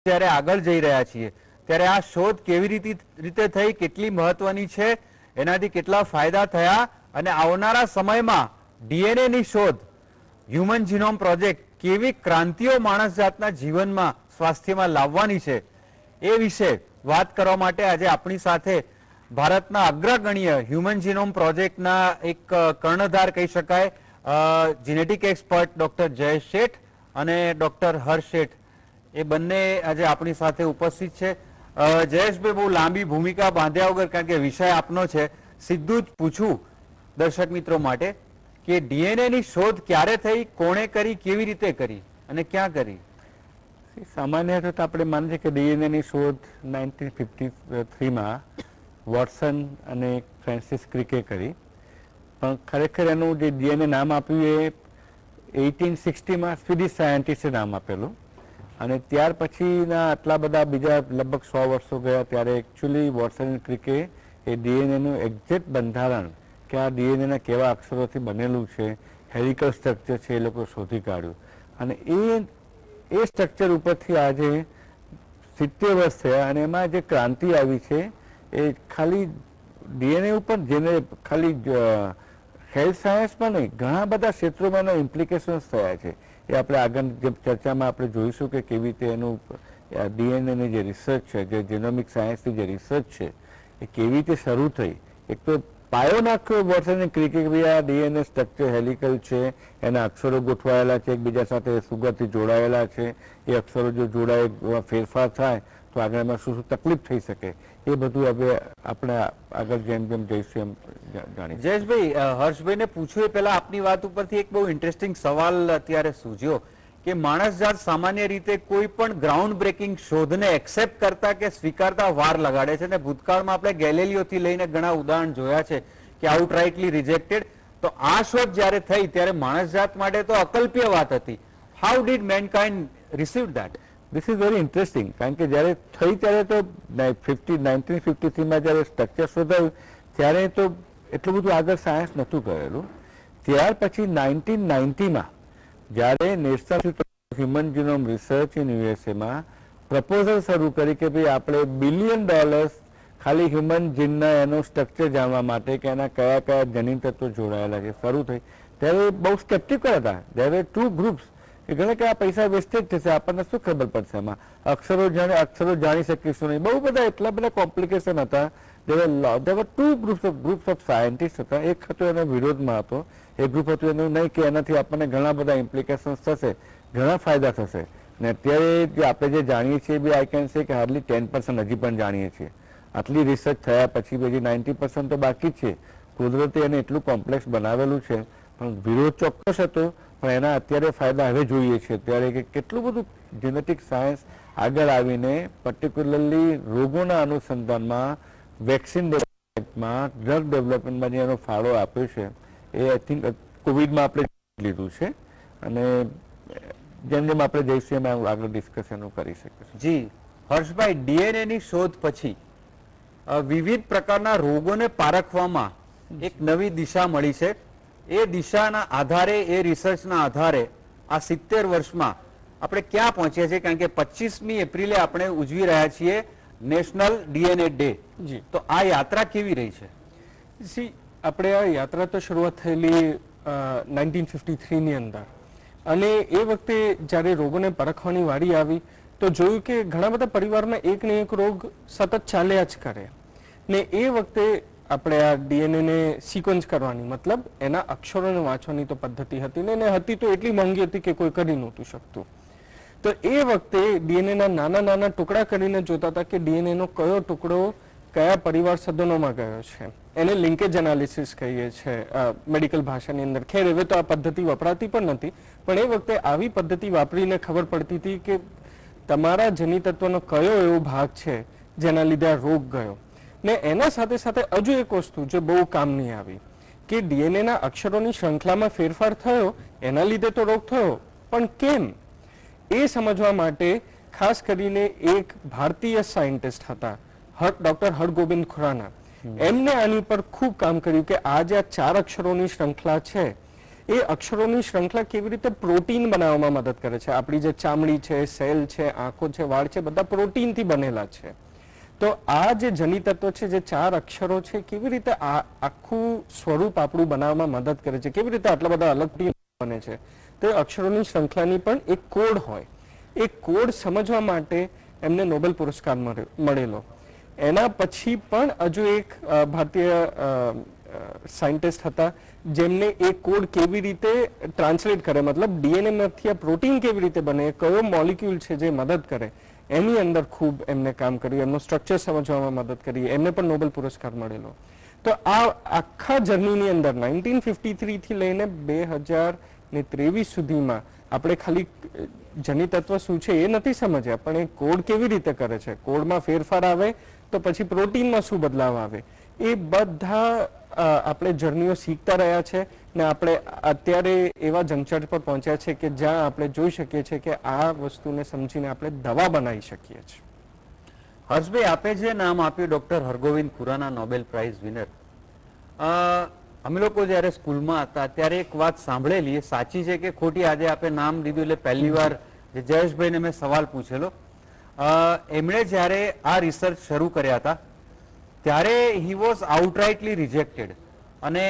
જ્યારે આગળ જઈ રહ્યા છીએ ત્યારે આ શોધ કેવી રીતે થઈ, કેટલી મહત્વની છે, એનાથી કેટલા ફાયદા થયા અને આવનારા સમયમાં ડીએનએ ની શોધ, હ્યુમન જીનોમ પ્રોજેક્ટ કેવી ક્રાંતિઓ માણસ જાતના જીવનમાં, સ્વાસ્થ્યમાં લાવવાની છે, એ વિશે વાત કરવા માટે આજે આપણી સાથે ભારતના અગ્રગણ્ય હ્યુમન જીનોમ પ્રોજેક્ટના એક કર્ણધાર કહી શકાય, જીનેટિક એક્સપર્ટ ડોક્ટર જયેશ શેઠ અને ડોક્ટર હર્ષ શેઠ, એ બંને આજે આપણી સાથે ઉપસ્થિત છે. જયેશભાઈ, બહુ લાંબી ભૂમિકા બાંધ્યા વગર, કારણ કે વિષય આપનો છે, સીધું જ પૂછું દર્શક મિત્રો માટે કે ડીએનએ ની શોધ ક્યારે થઈ, કોણે કરી, કેવી રીતે કરી અને ક્યાં કરી? સામાન્ય રીતે આપણે માનીએ કે ડીએનએ ની શોધ 1953માં વોટસન અને ફ્રાન્સિસ ક્રિકે કરી, પણ ખરેખર એનું જે ડીએનએ નામ આપ્યું એ 1860માં સ્વીડિશ સાયન્ટિસ્ટે નામ આપેલું, અને ત્યાર પછીના આટલા બધા બીજા લગભગ 100 વર્ષો ગયા ત્યારે એકચ્યુઅલી વોટસન અને ક્રિકે એ ડીએનએનું એક્ઝેક્ટ બંધારણ કે આ ડીએનએના કેવા અક્ષરોથી બનેલું છે, હેલિકલ સ્ટ્રક્ચર છે, એ લોકો શોધી કાઢ્યું. અને એ સ્ટ્રક્ચર ઉપરથી આજે 70 વર્ષ થયા અને એમાં જે ક્રાંતિ આવી છે એ ખાલી ડીએનએ ઉપર, જેને ખાલી હેલ્થ સાયન્સમાં નહીં, ઘણા બધા ક્ષેત્રોમાં એના ઇમ્પ્લિકેશન્સ થયા છે. એ આપણે આગળ જે ચર્ચામાં આપણે જોઈશું કે કેવી રીતે એનું ડીએનએની જે રિસર્ચ છે, જે જીનોમિક સાયન્સની જે રિસર્ચ છે, એ કેવી રીતે શરૂ થઈ. એક તો પાયો નાખ્યો વોટસન ક્રિકે, આ ડીએનએ સ્ટ્રક્ચર હેલિકલ છે, એના અક્ષરો ગોઠવાયેલા છે, એકબીજા સાથે સુગરથી જોડાયેલા છે, એ અક્ષરો જો જોડાય ફેરફાર થાય તો આગળ એમાં શું શું તકલીફ થઈ શકે, એ બધું હવે આપણે આગળ જેમ જેમ જઈશું એમ જાણીએ. જયેશભાઈ, હર્ષભાઈને પૂછ્યું એ પહેલા આપની વાત ઉપરથી એક બહુ ઇન્ટરેસ્ટિંગ સવાલ અત્યારે સૂઝ્યો કે માણસ જાત સામાન્ય રીતે કોઈ પણ ગ્રાઉન્ડ બ્રેકિંગ શોધને એક્સેપ્ટ કરતા કે સ્વીકારતા વાર લગાડે છે, અને ભૂતકાળમાં આપણે ગેલેલિયોથી લઈને ઘણા ઉદાહરણ જોયા છે કે આઉટરાઇટલી રિજેક્ટેડ. તો આ શોધ જ્યારે થઈ ત્યારે માણસ જાત માટે તો અકલ્પ્ય વાત હતી. How did mankind receive that? This is very interesting, કારણ કે જ્યારે થઈ ત્યારે તો 1953માં જ્યારે સ્ટ્રક્ચર શોધાયું ત્યારે તો એટલું બધું આગળ સાયન્સ નહોતું કરેલું. ત્યાર પછી 1990માં જ્યારે national human genome research in યુએસએમાં પ્રપોઝલ શરૂ કરી કે ભાઈ આપણે $1 બિલિયન ખાલી હ્યુમન જીનના એનું સ્ટ્રક્ચર જાણવા માટે કે એના કયા કયા જનીન તત્વો જોડાયેલા છે શરૂ થઈ, ત્યારે બહુ સ્કેપ્ટિકલ હતા. ધેર વેર 2 ગ્રુપ્સ કે ઘણા કે આ પૈસા વેસ્ટેજ થશે, આપણને શું ખબર પડશે, એમાં અક્ષરો જાણી શકીશું નહીં, બહુ બધા એટલા બધા કોમ્પ્લિકેશન હતા. there were 2 groups of scientists હતા. એક હતો એના વિરોધમાં હતો, એક ગ્રુપ હતું એનું નહીં કે એનાથી આપણને ઘણા બધા ઇમ્પ્લિકેશન્સ થશે, ઘણા ફાયદા થશે. અને અત્યારે આપણે જે જાણીએ છીએ બી આઈ કેન સે કે હાર્ડલી 10% હજી પણ જાણીએ છીએ. આટલી રિસર્ચ થયા પછી હજી 90% તો બાકી જ છે. કુદરતે એને એટલું કોમ્પ્લેક્સ બનાવેલું છે, પણ વિરોધ ચોક્કસ હતો, પણ એના અત્યારે ફાયદા હવે જોઈએ છે ત્યારે કે કેટલું બધું જેનેટિક સાયન્સ આગળ આવીને પર્ટિક્યુલરલી રોગોના અનુસંધાનમાં, વેક્સિન ડેવલપમેન્ટમાં, ડ્રગ ડેવલપમેન્ટમાં જે એનો ફાળો આપ્યો છે એ આઈ થિંક કોવિડમાં આપણે લીધું છે. અને જેમ જેમ આપણે જઈશું એમ આગળ ડિસ્કશન કરી શકીશું. જી હર્ષભાઈ, ડીએનએ ની શોધ પછી વિવિધ પ્રકારના રોગોને પારખવામાં એક નવી દિશા મળી છે. એ દિશાના આધારે, એ રિસર્ચના આધારે આ 70 વર્ષમાં આપણે ક્યાં પહોંચ્યા છીએ? કારણ કે 25મી એપ્રિલે આપણે ઉજવી રહ્યા છીએ નેશનલ ડીએનએ ડે. તો આ યાત્રા કેવી રહી છે? આપણે આ યાત્રા તો શરૂઆત થયેલી 1953ની અંદર, અને એ વખતે જ્યારે રોગોને પરખવાની વારી આવી તો જોયું કે ઘણા બધા પરિવારમાં એક ને એક રોગ સતત ચાલ્યા જ કરે, ને એ વખતે આપણે આ ડીએનએ ને સિક્વન્સ કરવાની, મતલબ એના અક્ષરોને વાંચવાની તો પદ્ધતિ હતી ને, એને હતી તો એટલી મોંઘી હતી કે કોઈ કરી નહોતું શકતું. તો એ વખતે ડીએનએ ના નાના નાના ટુકડા કરીને જોતા હતા કે ડીએનએ નો કયો ટુકડો કયા પરિવાર સદનોમાં ગયો છે. એને લિંકેજ એનાલિસિસ કહીએ છીએ મેડિકલ ભાષાની અંદર. ખેર હવે તો આ પદ્ધતિ વપરાતી પણ નથી, પણ એ વખતે આવી પદ્ધતિ વાપરીને ખબર પડતી હતી કે તમારા જની તત્વનો કયો એવો ભાગ છે જેના લીધે આ રોગ ગયો. ને એના સાથે સાથે હજુ એક વસ્તુ જે બહુ કામની આવી કે ડીએનએ ના અક્ષરોની શ્રૃંખલામાં ફેરફાર થયો, એના લીધે તો રોગ થયો, પણ કેમ એ સમજવા માટે ખાસ કરીને એક ભારતીય સાયન્ટિસ્ટ હતા, ડોક્ટર હરગોબિંદ ખુરાના. એમને આની પર ખૂબ કામ કર્યું કે આ જે 4 અક્ષરોની શ્રૃંખલા છે એ અક્ષરોની શ્રૃંખલા કેવી રીતે પ્રોટીન બનાવવામાં મદદ કરે છે. આપણી જે ચામડી છે, સેલ છે, આંખો છે, વાળ છે, બધા પ્રોટીનથી બનેલા છે. તો આ જે જની તત્વ છે, જે 4 અક્ષરો છે, કેવી રીતે આખું સ્વરૂપ આપણું બનાવવામાં મદદ કરે છે, કેવી રીતે આટલા બધા અલગ બને છે. તો એ અક્ષરોની શ્રૃંખલાની પણ એક કોડ હોય. એ કોડ સમજવા માટે એમને નોબેલ પુરસ્કાર મળેલો. એના પછી પણ હજુ એક ભારતીય સાયન્ટિસ્ટ હતા જેમને એ કોડ કેવી રીતે ટ્રાન્સલેટ કરે, મતલબ ડીએનએ માંથી આ પ્રોટીન કેવી રીતે બને, કયો મોલિક્યુલ છે જે મદદ કરે, એની અંદર ખૂબ એમને કામ કર્યું, એમનું સ્ટ્રક્ચર સમજવામાં મદદ કરી. એમને પણ નોબેલ પુરસ્કાર મળેલો. તો આ આખા જર્નીની અંદર 1953 થી લઈને 2023 સુધીમાં આપણે ખાલી જની તત્વ શું છે એ નથી સમજ્યા, પણ એ કોડ કેવી રીતે કરે છે, કોડમાં ફેરફાર આવે તો પછી પ્રોટીનમાં શું બદલાવ આવે, એ બધા આપણે જર્નીઓ શીખતા રહ્યા છે. ને આપણે અત્યારે એવા જંકશન પર પહોંચ્યા છે કે જ્યાં આપણે જોઈ શકીએ છીએ કે આ વસ્તુને સમજીને આપણે દવા બનાવી શકીએ છીએ. હર્ષભાઈ, આપે જે નામ આપ્યું doctor Hargobind Khorana Nobel prize winner, અમે લોકો જયારે સ્કૂલમાં હતા ત્યારે એક વાત સાંભળેલી, એ સાચી છે કે ખોટી? આજે આપે નામ દીધું એટલે પહેલી વાર જે જયેશભાઈને મેં સવાલ પૂછેલો, એમણે જયારે આ રિસર્ચ શરૂ કર્યા હતા ત્યારે હી વોઝ આઉટરાઇટલી રિજેક્ટેડ, અને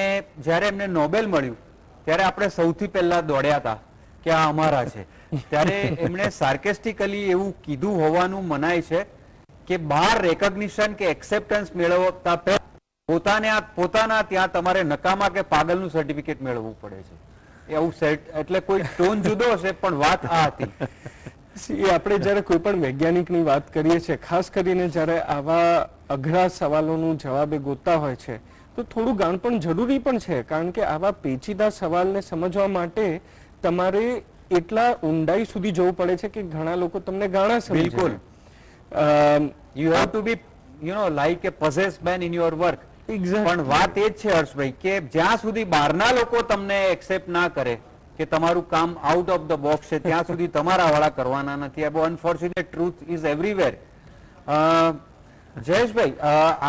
જયારે એમને નોબેલ મળ્યું ત્યારે આપણે સૌથી પહેલા દોડ્યા હતા કે આ અમારા છે. ત્યારે એમણે સાર્કેસ્ટિકલી એવું કીધું હોવાનું મનાય છે કે બહાર રેકોગ્નિશન કે એક્સેપ્ટન્સ મેળવતા પોતાના ત્યાં તમારે નકામા કે પાગલનું સર્ટિફિકેટ મેળવવું પડે છે. એવું એટલે કોઈ ટોન જુદો હશે પણ વાત આ હતી. એ આપણે જયારે કોઈ પણ વૈજ્ઞાનિકની વાત કરીએ છીએ, ખાસ કરીને જયારે આવા અઘરા સવાલોનું જવાબ એ ગોતતા હોય છે, તો થોડું ગાણ પણ જરૂરી પણ છે. કારણ કે આવા પેચીદા સવાલને સમજવા માટે તમારે એટલા ઊંડાઈ સુધી જવું પડે છે કે ઘણા લોકો તમને ગાણા સમજે. બિલકુલ. You have to be like a possessed man in your work. પણ વાત એ જ છે હર્ષભાઈ કે જ્યાં સુધી બહારના લોકો તમને એક્સેપ્ટ ના કરે કે તમારું કામ આઉટ ઓફ ધ બોક્સ છે, ત્યાં સુધી તમારા વાળા કરવાના નથી. આ unfortunate truth is everywhere. Jayeshbhai,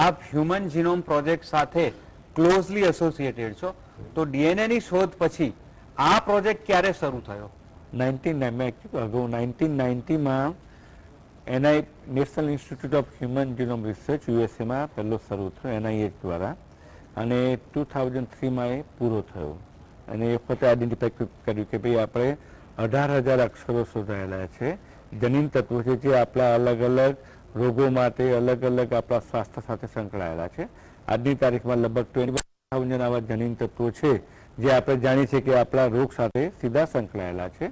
આપ હ્યુમન જીનોમ પ્રોજેક્ટ સાથે ક્લોઝલી એસોસિએટેડ છો, તો ડીએનએ ની શોધ પછી આ પ્રોજેક્ટ ક્યારે શરૂ થયો? 1990માં national institute of human genome research યુએસએમાં પહેલો શરૂ થયો NIH દ્વારા, અને 2003માં એ પૂરો થયો. અને એ વખતે આઈડેન્ટિફાઈ કર્યું કે ભાઈ આપણે 18,000 અક્ષરો શોધાયેલા છે, જનીન તત્વો છે જે આપણા અલગ અલગ રોગો માટે અલગ અલગ આપણા સ્વાસ્થ્ય સાથે સંકળાયેલા છે. આજની તારીખમાં લગભગ 20,000 આવા જનીન તત્વો છે જે આપણે જાણીએ છીએ કે આપણા રોગ સાથે સીધા સંકળાયેલા છે.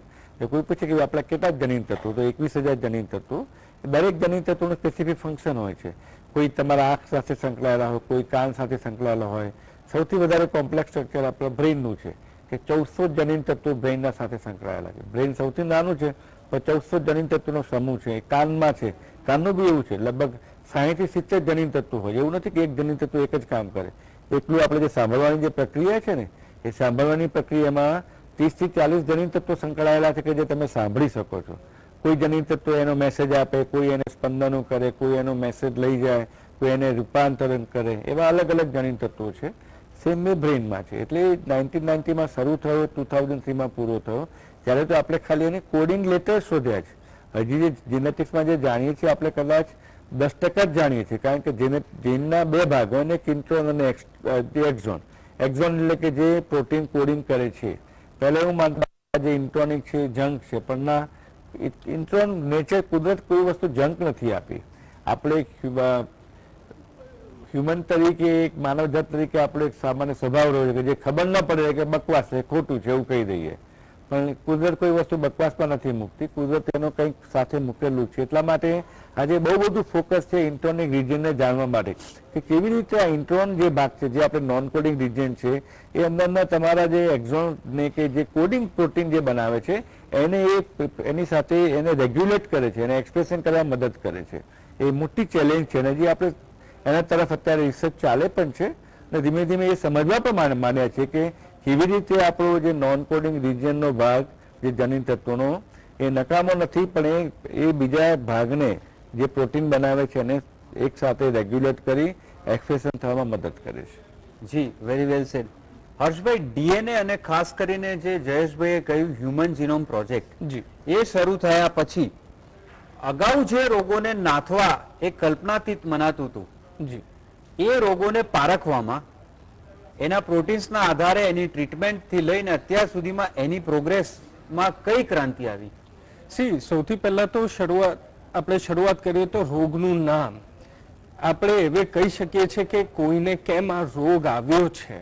કોઈ પૂછે કે આપણા કેટલા જનીન તત્વો, તો 21,000 જનીન તત્વો. દરેક જનીન તત્વોનું સ્પેસિફિક ફંક્શન હોય છે. કોઈ તમારા આંખ સાથે સંકળાયેલા હોય, કોઈ કાન સાથે સંકળાયેલા હોય. સૌથી વધારે કોમ્પ્લેક્સ સ્ટ્રક્ચર આપણા બ્રેઇનનું છે કે 1400 જનીન તત્વો બ્રેઇનના સાથે સંકળાયેલા છે. બ્રેઇન સૌથી નાનું છે પણ 1400 જનીન તત્વોનો સમૂહ છે. કાનમાં છે, કાનનું બી એવું છે, લગભગ 60 થી 70 જનીન તત્વો હોય. એવું નથી કે એક જનીન તત્વ એક જ કામ કરે. એટલું આપણે જે સાંભળવાની જે પ્રક્રિયા છે ને, એ સાંભળવાની પ્રક્રિયામાં 30 થી 40 જનીન તત્વો સંકળાયેલા છે કે જે તમે સાંભળી શકો છો. કોઈ જનીન તત્વ એનો મેસેજ આપે, કોઈ એને સ્પંદનો કરે, કોઈ એનો મેસેજ લઈ જાય, કોઈ એને રૂપાંતરણ કરે. એવા અલગ અલગ જનીન તત્વો છે. સેમ એ બ્રેઇનમાં છે. એટલે 1990માં શરૂ થયો, 2003માં પૂરો થયો. ત્યારે તો આપણે ખાલી એને કોડિંગ લેટર શોધ્યા છે. હજી જે જીનેટિક્સમાં જે જાણીએ છીએ આપણે કદાચ 10% જ જાણીએ છીએ, કારણ કે જીનના 2 ભાગો, અને એક ઇન્ટ્રોન અને એક્ઝોન. એક્ઝોન એટલે કે જે પ્રોટીન કોડિંગ કરે છે. પહેલા એવું માનતા જે ઇન્ટ્રોનિક છે જંક છે, પણ ના, ઇન્ટ્રોન નેચર, કુદરત કોઈ વસ્તુ જંક નથી આપી. આપણે હ્યુમન તરીકે, એક માનવજાત તરીકે આપણો એક સામાન્ય સ્વભાવ રહ્યો છે કે જે ખબર ન પડે કે બકવાસ છે, ખોટું છે એવું કહી દઈએ. પણ કુદરત કોઈ વસ્તુ બકવાસમાં નથી મૂકતી, કુદરત એનો કંઈક સાથે મૂકેલું છે. એટલા માટે આજે બહુ બધું ફોકસ છે ઇન્ટ્રોનિક રિજિયનને જાણવા માટે કે કેવી રીતે આ ઇન્ટ્રોન જે ભાગ છે, જે આપણે નોન કોડિંગ રિજિયન છે, એ અંદરના તમારા જે એક્ઝોન ને કે જે કોડિંગ પ્રોટીન જે બનાવે છે એને એની સાથે એને રેગ્યુલેટ કરે છે, એને એક્સપ્રેશન કરવા મદદ કરે છે. એ મોટી ચેલેન્જ છે, અને જે આપણે એના તરફ અત્યારે રિસર્ચ ચાલે પણ છે, અને ધીમે ધીમે એ સમજવા પણ માંડ્યા છે કે કેવી રીતે આપણો જે નોન કોડિંગ રિજિયનનો ભાગ, જે જનીન તત્વોનો, એ નકામો નથી, પણ એ બીજા ભાગને જે પ્રોટીન બનાવે છે એને એક સાથે રેગ્યુલેટ કરી એક્સપ્રેશન થવામાં મદદ કરે છે. જી, very well said. Harshbhai, DNA અને ખાસ કરીને જે જયેશભાઈએ કહ્યું હ્યુમન જીનોમ પ્રોજેક્ટ, જી એ શરૂ થયા પછી અગાઉ જે રોગોને નાથવા એ કલ્પનાતીત મનાતું હતું, જી એ રોગોને પારખવામાં એના પ્રોટીન્સના આધારે એની ટ્રીટમેન્ટથી લઈને અત્યાર સુધીમાં એની પ્રોગ્રેસમાં કઈ ક્રાંતિ આવી? સૌથી પહેલા તો આપણે શરૂઆત કરીએ તો રોગનું નામ. આપણે હવે કહી શકીએ છીએ કે કોઈને કેમ આ રોગ આવ્યો છે,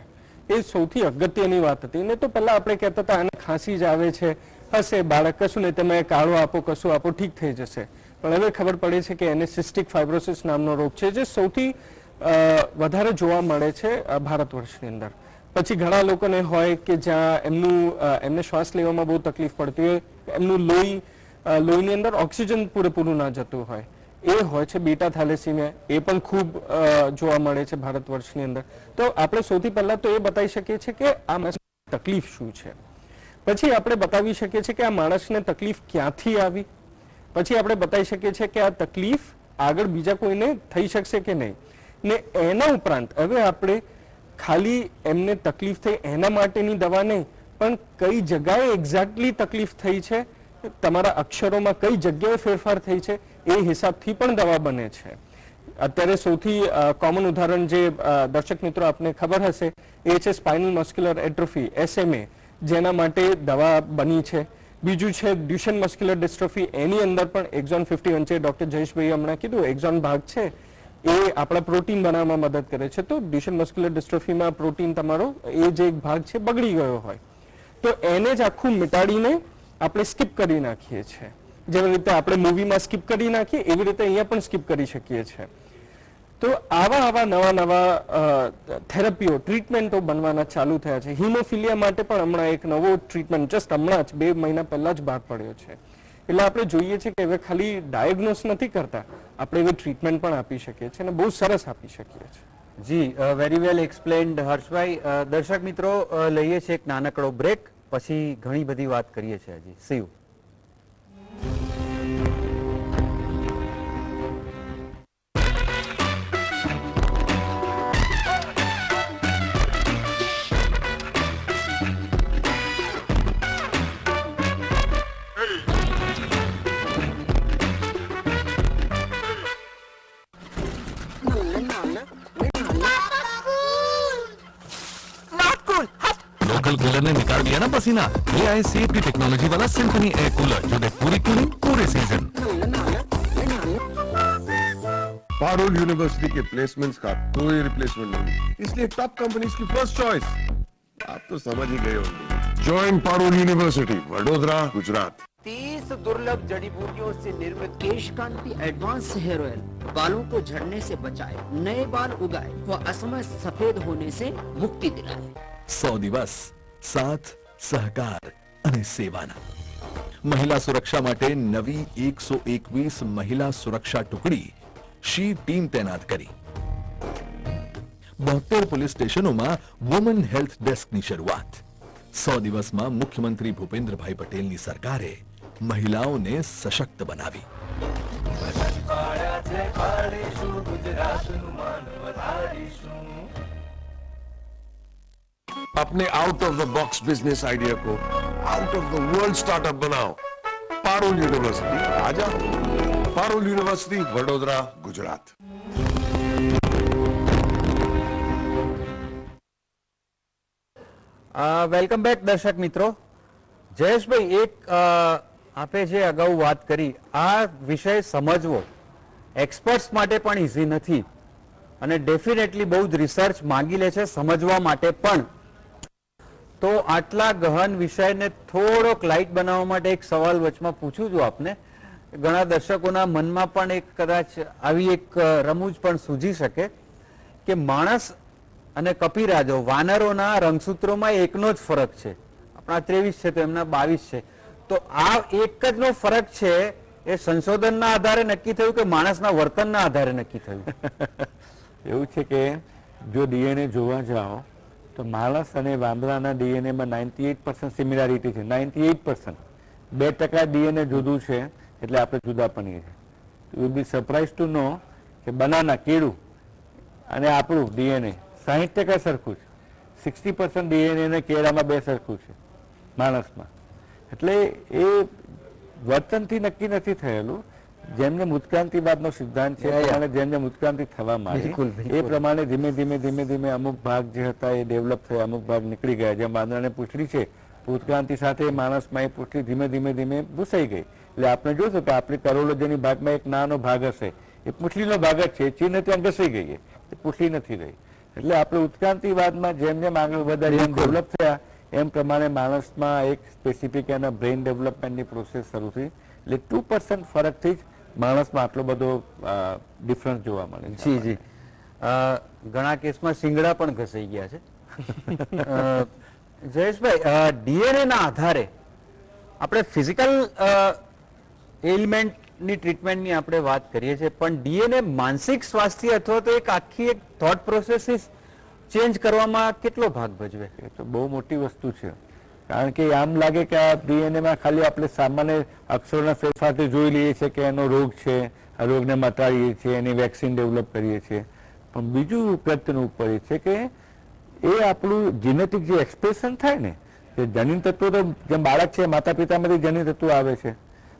એ સૌથી અગત્યની વાત હતી. ને તો પહેલા આપણે કહેતા હતા આને ખાંસી જ આવે છે, હશે બાળક, કશું નહીં, તમે કાળો આપો કશું આપો ઠીક થઈ જશે. પણ હવે ખબર પડે છે કે એને સિસ્ટિક ફાઇબ્રોસિસ નામનો રોગ છે, જે સૌથી વધારે જોવા મળે છે ભારત વર્ષની અંદર. પછી ઘણા લોકોને હોય કે જ્યાં એમને શ્વાસ લેવામાં બહુ તકલીફ પડતી હોય, એમનું લોહીની અંદર ઓક્સિજન પૂરેપૂરું ના જતું હોય, એ હોય છે બીટા થેલેસીમિયા. એ પણ ખૂબ જોવા મળે છે ભારત વર્ષની અંદર. તો આપણે સૌથી પહેલા તો એ બતાવી શકીએ છીએ કે આ માણસની તકલીફ શું છે. પછી આપણે બતાવી શકીએ છીએ કે આ માણસને તકલીફ ક્યાંથી આવી. પછી આપણે બતાવી શકીએ છીએ કે આ તકલીફ આગળ બીજા કોઈને થઈ શકશે કે નહીં. ને એના ઉપરાંત હવે આપણે ખાલી એમને તકલીફ થઈ એના માટેની દવા નહીં, પણ કઈ જગ્યાએ એક્ઝેક્ટલી તકલીફ થઈ છે, તમારા અક્ષરોમાં કઈ જગ્યાએ ફેરફાર થઈ છે, એ હિસાબથી પણ દવા બને છે. અત્યારે સૌથી કોમન ઉદાહરણ જે દર્શક મિત્રો આપને ખબર હશે એ છે સ્પાઇનલ મસ્ક્યુલર એટ્રોફી, SMA, જેના માટે દવા બની છે. બીજું છે ડ્યુશેન મસ્ક્યુલર ડિસ્ટ્રોફી, એની અંદર પણ એક્ઝોન 51 છે. ડોક્ટર જયેશભાઈ હમણાં કીધું એક્ઝોન ભાગ છે એ આપણા પ્રોટીન બનાવવામાં મદદ કરે છે. તો ડ્યુશેન મસ્ક્યુલર ડિસ્ટ્રોફીમાં પ્રોટીન તમારો એ જે એક ભાગ છે બગડી ગયો હોય તો એને જ આખું મિટાડીને આપણે સ્કીપ કરી નાખીએ છીએ. જેવી રીતે આપણે મૂવીમાં સ્કીપ કરી નાખીએ એવી રીતે અહીંયા પણ સ્કીપ કરી શકીએ છીએ. તો આવા નવા થેરપીઓ, ટ્રીટમેન્ટો બનવાના ચાલુ થયા છે. હિમોફિલિયા માટે પણ હમણાં એક નવો ટ્રીટમેન્ટ જસ્ટ હમણાં જ 2 મહિના પહેલા જ બહાર પડ્યો છે. એટલે આપણે જોઈએ છીએ કે હવે ખાલી ડાયગ્નોસ નથી કરતા, આપણે એવી ટ્રીટમેન્ટ પણ આપી શકીએ છીએ અને બહુ સરસ આપી શકીએ છીએ. જી, વેરી વેલ એક્સપ્લેન્ડ હર્ષભાઈ. દર્શક મિત્રો, લઈએ છીએ એક નાનકડો બ્રેક, પછી ઘણી બધી વાત કરીએ છીએ હજી. C you. लोकल कूलर ने निकाल दिया ना पसीना. ये आए सेफ्टी टेक्नोलॉजी वाला सिम्फनी एयर कूलर जो दे पूरी कूलिंग पूरे सीजन. पारुल यूनिवर्सिटी के प्लेसमेंट्स का कोई रिप्लेसमेंट नहीं, इसलिए टॉप कंपनीज की फर्स्ट चॉइस. आप तो समझ ही गए होंगे. Join Parul university, Vadodara, Gujarat. 30 दुर्लभ जड़ी बूटियों से निर्मित केश कांति एडवांस हेयर ऑयल बालों को झड़ने से बचाए, नए बाल उगाए व असमय सफेद होने से मुक्ति दिलाए. 100 દિવસ સાથ, સહકાર અને સેવાના. મહિલા સુરક્ષા માટે નવી 121 મહિલા સુરક્ષા ટુકડી શી ટીમ તૈનાત કરી. 72 પોલીસ સ્ટેશનોમાં વુમન હેલ્થ ડેસ્કની શરૂઆત. 100 દિવસમાં મુખ્યમંત્રી ભૂપેન્દ્રભાઈ પટેલની સરકારે મહિલાઓને સશક્ત બનાવી. अपने out of the box business idea को out of the world startup बनाओ. पारुल यूनिवर्सिटी आ जाओ. Parul university, Vadodara, Gujarat. Welcome back દર્શક મિત્રો. જયેશભાઈ, એક આપે જે અગાઉ વાત કરી, આ વિષય સમજવો એક્સપર્ટ્સ માટે પણ ઇઝી નથી અને ડેફિનેટલી બહુ જ રિસર્ચ માંગી લે છે સમજવા માટે પણ. તો આટલા ગહન વિષયને થોડોક લાઇટ બનાવવા માટે એક સવાલ વચમાં પૂછું છું આપને. ઘણા દર્શકોના મનમાં પણ એક કદાચ આવી એક રમૂજ પણ સૂજી શકે કે માણસ અને કપિરાજો, વાનરોના રંગસૂત્રોમાં એકનો જ ફરક છે. આપણા 23 છે તો એમના 22 છે. તો આ એક જ નો ફરક છે એ સંશોધનના આધારે નક્કી થયું કે માણસના વર્તનના આધારે નક્કી થયું? એવું છે કે જો ડીએનએ જોવા જાઓ તો માણસ અને વાંદરાના ડીએનએમાં 98% સિમિલારિટી છે. 98%. 2% ડીએનએ જુદું છે એટલે આપણે જુદા પડીએ છીએ. You will be surprise to know કે બનાના, કેળું અને આપણું ડીએનએ 60% સરખું છે. 60% ડીએનએ ને કેળામાં બે સરખું છે માણસમાં. એટલે એ વર્તનથી નક્કી નથી થયેલું. જેમને ઉત્ક્રાંતિવાદનો સિદ્ધાંત છે અને જેમને ઉત્ક્રાંતિ થવા માંડી એ પ્રમાણે ધીમે ધીમે ધીમે ધીમે અમુક ભાગ જે હતા એ ડેવલપ થયા, અમુક ભાગ નીકળી ગયા. જેમ વાંદરાને પૂંછડી છે, ઉત્ક્રાંતિ સાથે માણસમાં એ પૂંછડી ધીમે ધીમે ધીમે ભૂસાઈ ગઈ. એટલે આપણે જોશું કે આપણી કરોડરજ્જુની ભાગમાં એક નાનો ભાગ હશે, એ પૂંછડીનો ભાગ જ છે, ચીન ત્યાં ઘસાઈ ગઈ, એ પૂંછડી નથી રહી. એટલે આપણે ઉત્ક્રાંતિવાદમાં જેમ જેમ આગળ વધારે જેમ ડેવલપ થયા એમ પ્રમાણે માણસમાં એક સ્પેસિફિક એના બ્રેઇન ડેવલપમેન્ટની પ્રોસેસ શરૂ થઈ. એટલે 2% ફરકથી જ માણસમાં આટલો બધો ડિફરન્સ જોવા મળે. જી જી, ઘણા કેસમાં શિંગડા પણ ઘસાઈ ગયા છે. જયેશભાઈ, ડીએનએ ના આધારે આપણે ફિઝિકલ એલિમેન્ટની ટ્રીટમેન્ટની આપણે વાત કરીએ છીએ, પણ ડીએનએ માનસિક સ્વાસ્થ્ય અથવા તો એક આખી એક થોટ પ્રોસેસ ચેન્જ કરવામાં કેટલો ભાગ ભજવે? એ તો બહુ મોટી વસ્તુ છે. કારણ કે આમ લાગે કે આ ડીએનએમાં ખાલી આપણે સામાન્ય અક્ષરોના ફેરફારથી જોઈ લઈએ છીએ કે એનો રોગ છે, આ રોગને મટાડીએ છીએ, એની વેક્સિન ડેવલપ કરીએ છીએ. પણ બીજું પ્રત્યેનું ઉપર એ છે કે એ આપણું જીનેટિક જે એક્સપ્રેશન થાય ને, કે જનીન તત્વો તો જેમ બાળક છે માતા પિતામાંથી જનીન તત્વો આવે છે,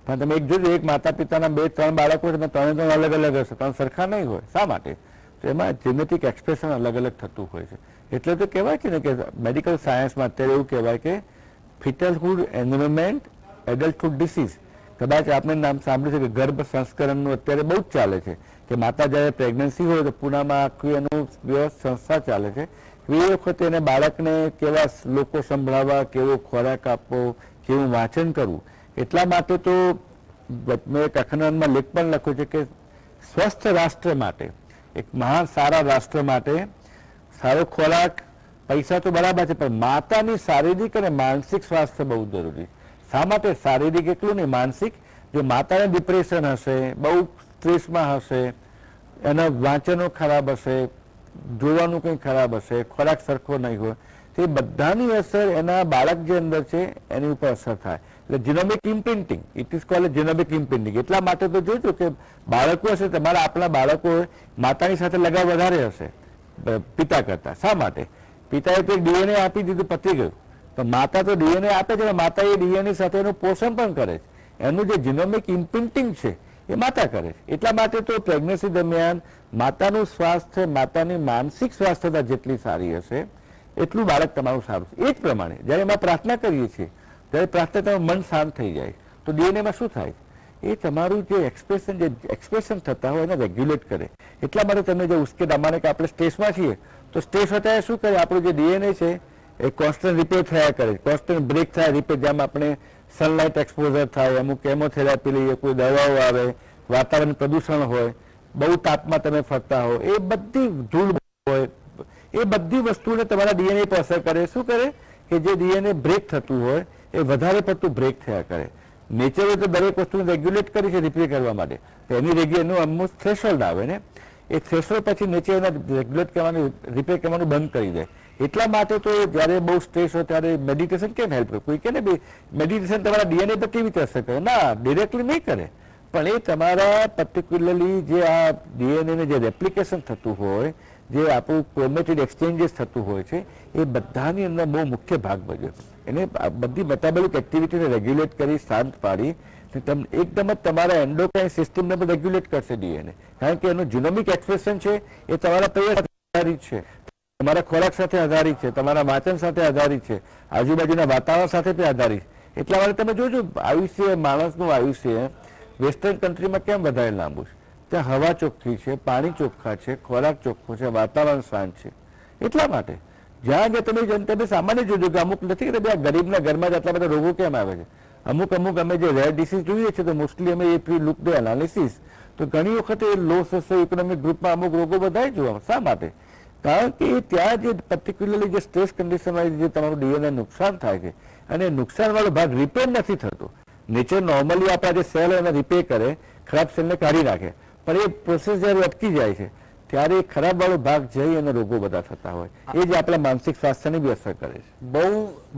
પણ તમે એક જોજો એક માતા પિતાના 2-3 બાળકો છે, ત્રણે અલગ અલગ હશે, ત્રણ સરખા નહીં હોય. શા માટે? તો એમાં જેનેટિક એક્સપ્રેશન અલગ અલગ થતું હોય છે. એટલે તો કહેવાય છે ને કે મેડિકલ સાયન્સમાં અત્યારે એવું કહેવાય કે ફિટલહુડ એન્વાયરમેન્ટ એડલ્ટહુડ ડિસીઝ. કદાચ આપણે નામ સાંભળ્યું છે કે ગર્ભ સંસ્કરણનું અત્યારે બહુ જ ચાલે છે, કે માતા જ્યારે પ્રેગ્નન્સી હોય તો પૂનામાં આખું એનું સંસ્થા ચાલે છે. એ વખતે એને બાળકને કેવા લોકો સંભળાવવા, કેવો ખોરાક આપવો, કેવું વાંચન કરવું. એટલા માટે તો મેં એક અખબારમાં લેખ પણ લખ્યો છે કે સ્વસ્થ રાષ્ટ્ર માટે, એક મહાન સારા રાષ્ટ્ર માટે સારો ખોરાક, પૈસા તો બરાબર છે, પણ માતાની શારીરિક અને માનસિક સ્વાસ્થ્ય બહુ જરૂરી. શા માટે? શારીરિક એટલું નહીં, માનસિક. જો માતાને ડિપ્રેશન હશે, બહુ સ્ટ્રેસમાં હશે, એના વાંચનો ખરાબ હશે, જોવાનું કંઈ ખરાબ હશે, ખોરાક સરખો નહીં હોય, તે બધાની અસર એના બાળક જે અંદર છે એની ઉપર અસર થાય. એટલે જીનોમિક ઇમ્પ્રિન્ટિંગ, ઇટ ઇઝ કોલ્ડ જીનોમિક ઇમ્પ્રિન્ટિંગ. એટલા માટે તો જોજો કે બાળકો હશે, તમારા આપણા બાળકો માતાની સાથે લગાવ વધારે હશે પિતા કરતા. શા માટે? પિતાએ તો ડીએનએ આપી દીધું, પતી ગયું. તો માતા તો ડીએનએ આપે છે, માતા એ ડીએનએ સાથે એનું પોષણ પણ કરે છે. એનું જે જીનોમિક ઇમ્પ્રિન્ટિંગ છે એ માતા કરે છે. એટલા માટે તો પ્રેગ્નન્સી દરમિયાન માતાનું સ્વાસ્થ્ય, માતાની માનસિક સ્વાસ્થ્યતા જેટલી સારી હશે એટલું બાળક તમારું સારું છે. એ જ પ્રમાણે જ્યારે એમાં પ્રાર્થના કરીએ છીએ ત્યારે પ્રાર્થના તમારું મન શાંત થઈ જાય તો ડીએનએમાં શું થાય? એ તમારું જે એક્સપ્રેશન થતા હોય એને રેગ્યુલેટ કરે. એટલા માટે તમે જે ઉશ્કેર, અમારે કે આપણે સ્ટ્રેસમાં છીએ તો સ્ટ્રેસ હતા એ શું કરે? આપણું જે ડીએનએ છે એ કોન્સ્ટન્ટ રિપેર થયા કરે, કોન્સ્ટન્ટ બ્રેક થાય, રિપેર. જેમ આપણે સનલાઇટ એક્સપોઝર થાય, અમુક કેમોથેરાપી લઈએ, કોઈ દવાઓ આવે, વાતાવરણ પ્રદૂષણ હોય, બહુ તાપમાં તમે ફરતા હો, એ બધી ધૂળ હોય, એ બધી વસ્તુને તમારા ડીએનએ પર અસર કરે. શું કરે? કે જે ડીએનએ બ્રેક થતું હોય એ વધારે પડતું બ્રેક થયા કરે. નેચરે તો દરેક વસ્તુને રેગ્યુલેટ કરી છે રિપેર કરવા માટે, તો એનું અમુક થ્રેશોલ્ડ આવે ને, એ થ્રેશોલ્ડ પછી નેચર એને રેગ્યુલેટ કરવાનું, રિપેર કરવાનું બંધ કરી દે. એટલા માટે તો જ્યારે બહુ સ્ટ્રેસ હોય ત્યારે મેડિટેશન કેમ હેલ્પ કરે? કોઈ કે ને મેડિટેશન તમારા ડીએનએ પર કેવી રીતે અસર કરે? ના, ડિરેક્ટલી નહીં કરે, પણ એ તમારા પર્ટિક્યુલરલી જે આ ડીએનએ જે રેપ્લિકેશન થતું હોય, જે આપણું ક્રોમેટિડ એક્સચેન્જીસ થતું હોય છે, એ બધાની અંદર બહુ મુખ્ય ભાગ ભજવે. એને બધી મેટાબોલિક એક્ટિવિટીને રેગ્યુલેટ કરી, શાંત પાડી, એકદમ જ તમારા એન્ડોક્રાઇન સિસ્ટમને પણ રેગ્યુલેટ કરશે ડીએનએ. કારણ કે એનું જીનોમિક એક્સપ્રેશન છે એ તમારા પરિવાર સાથે આધારિત છે, તમારા ખોરાક સાથે આધારિત છે, તમારા વાંચન સાથે આધારિત છે, આજુબાજુના વાતાવરણ સાથે પણ આધારિત. એટલા માટે તમે જોજો આયુષ્ય, માણસનું આયુષ્ય વેસ્ટર્ન કન્ટ્રીમાં કેમ વધારે લાંબુ છે? ત્યાં હવા ચોખ્ખી છે, પાણી ચોખ્ખા છે, ખોરાક ચોખ્ખો છે, વાતાવરણ શાંત છે. એટલા માટે જ્યાં તમે સામાન્ય જોજો કે અમુક નથી કે ગરીબના ઘરમાં જ આટલા બધા રોગો કેમ આવે છે? અમુક અમે જે રેર ડિસીઝ જોઈએ છે તો મોસ્ટલી અમે if you look the analysis તો ઘણી વખત એ લો સોશિયો ઇકોનોમિક ગ્રુપમાં અમુક રોગો વધારે જોવા. શા માટે? કારણ કે ત્યાં જે પર્ટિક્યુલરલી જે સ્ટ્રેસ કન્ડિશનમાં જે તમારું ડીએનએ નુકસાન થાય છે અને નુકસાનવાળો ભાગ રિપેર નથી થતો. નેચર નોર્મલી આપણા જે સેલ એને રિપેર કરે, ખરાબ સેલને કાઢી નાખે, પણ એ પ્રોસેસ જ્યારે અટકી જાય છે ત્યારે ખરાબ વાળો ભાગ જઈ અને રોગો બધા થતા હોય, એ જ આપણા માનસિક સ્વાસ્થ્યને બી અસર કરે છે.